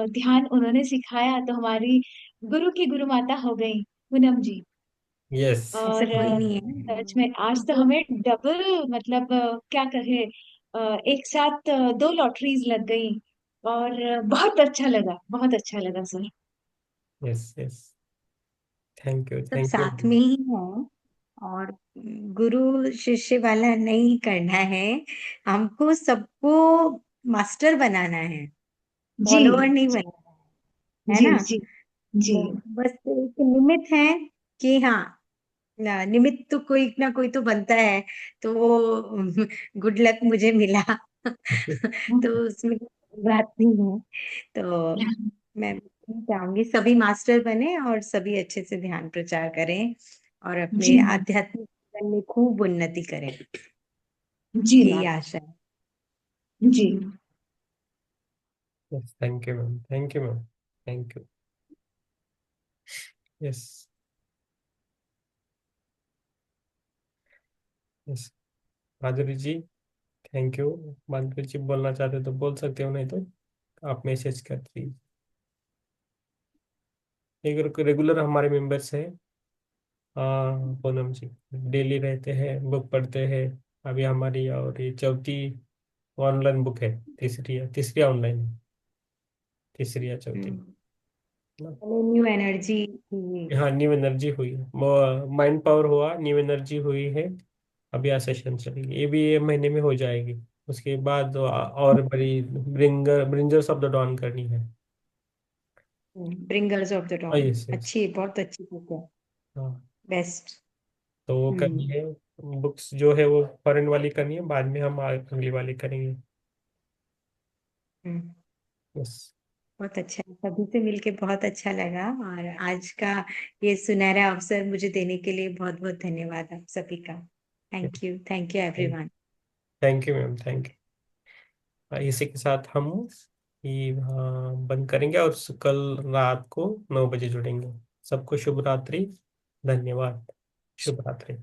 ध्यान उन्होंने सिखाया तो हमारी गुरु की गुरु माता हो गई पूनम जी। यस। और ऐसा कोई नहीं है सच में, आज तो हमें डबल, मतलब क्या कहे, एक साथ दो लॉटरीज लग गई। और बहुत अच्छा लगा, बहुत अच्छा लगा sir. Yes yes. Thank you सब थैंक यू। साथ में ही हो, और गुरु शिष्य वाला नहीं करना है, हमको सबको मास्टर बनाना है, जी फॉलोअर नहीं बनाना है जी ना। जी जी। तो बस एक निमित्त है कि हाँ, निमित्त तो कोई ना कोई तो बनता है, तो वो गुड लक मुझे मिला तो उसमें कोई बात नहीं है। तो मैं चाहूंगी सभी मास्टर बने और सभी अच्छे से ध्यान प्रचार करें और जी अपने मैम। आध्यात्मिक जीवन में खूब उन्नति करें, जी यही मैम। आशा है। जी yes thank you ma'am, thank you ma'am, thank you. Yes yes. Madhuri ji, thank you. Madhuri ji बोलना चाहते तो बोल सकते हो, नहीं तो आप मैसेज कर दीजिए। एक रेगुलर हमारे मेंबर्स हैं। हाँ पूनम जी, डेली रहते हैं, बुक पढ़ते हैं। अभी हमारी और ये चौथी ऑनलाइन बुक है, तीसरी है, तीसरी ऑनलाइन है, तीसरी या चौथी ना। न्यू एनर्जी की। हाँ न्यू एनर्जी हुई है, माइंड पावर हुआ, न्यू एनर्जी हुई है। अभी आ सेशन चलेगी, ये भी ये महीने में हो जाएगी। उसके बाद और बड़ी ब्रिंजर्स ऑफ द डॉन करनी है। Bringers of the dawn yes yes. अच्छी, बहुत अच्छी बुक है, हाँ बेस्ट। तो वो करनी हम्म है। बुक्स जो है वो फॉरेन वाली करनी है, बाद में हम अगली वाली करेंगे। हम्म। यस। बहुत अच्छा, सभी से मिलके बहुत अच्छा लगा, और आज का ये सुनहरा अवसर मुझे देने के लिए बहुत बहुत धन्यवाद आप सभी का। Thank you everyone. Thank you ma'am, thank you. इसी के साथ हम ये बंद करेंगे और कल रात को 9 बजे जुड़ेंगे। सबको शुभ रात्रि। धन्यवाद। शुभ रात्रि।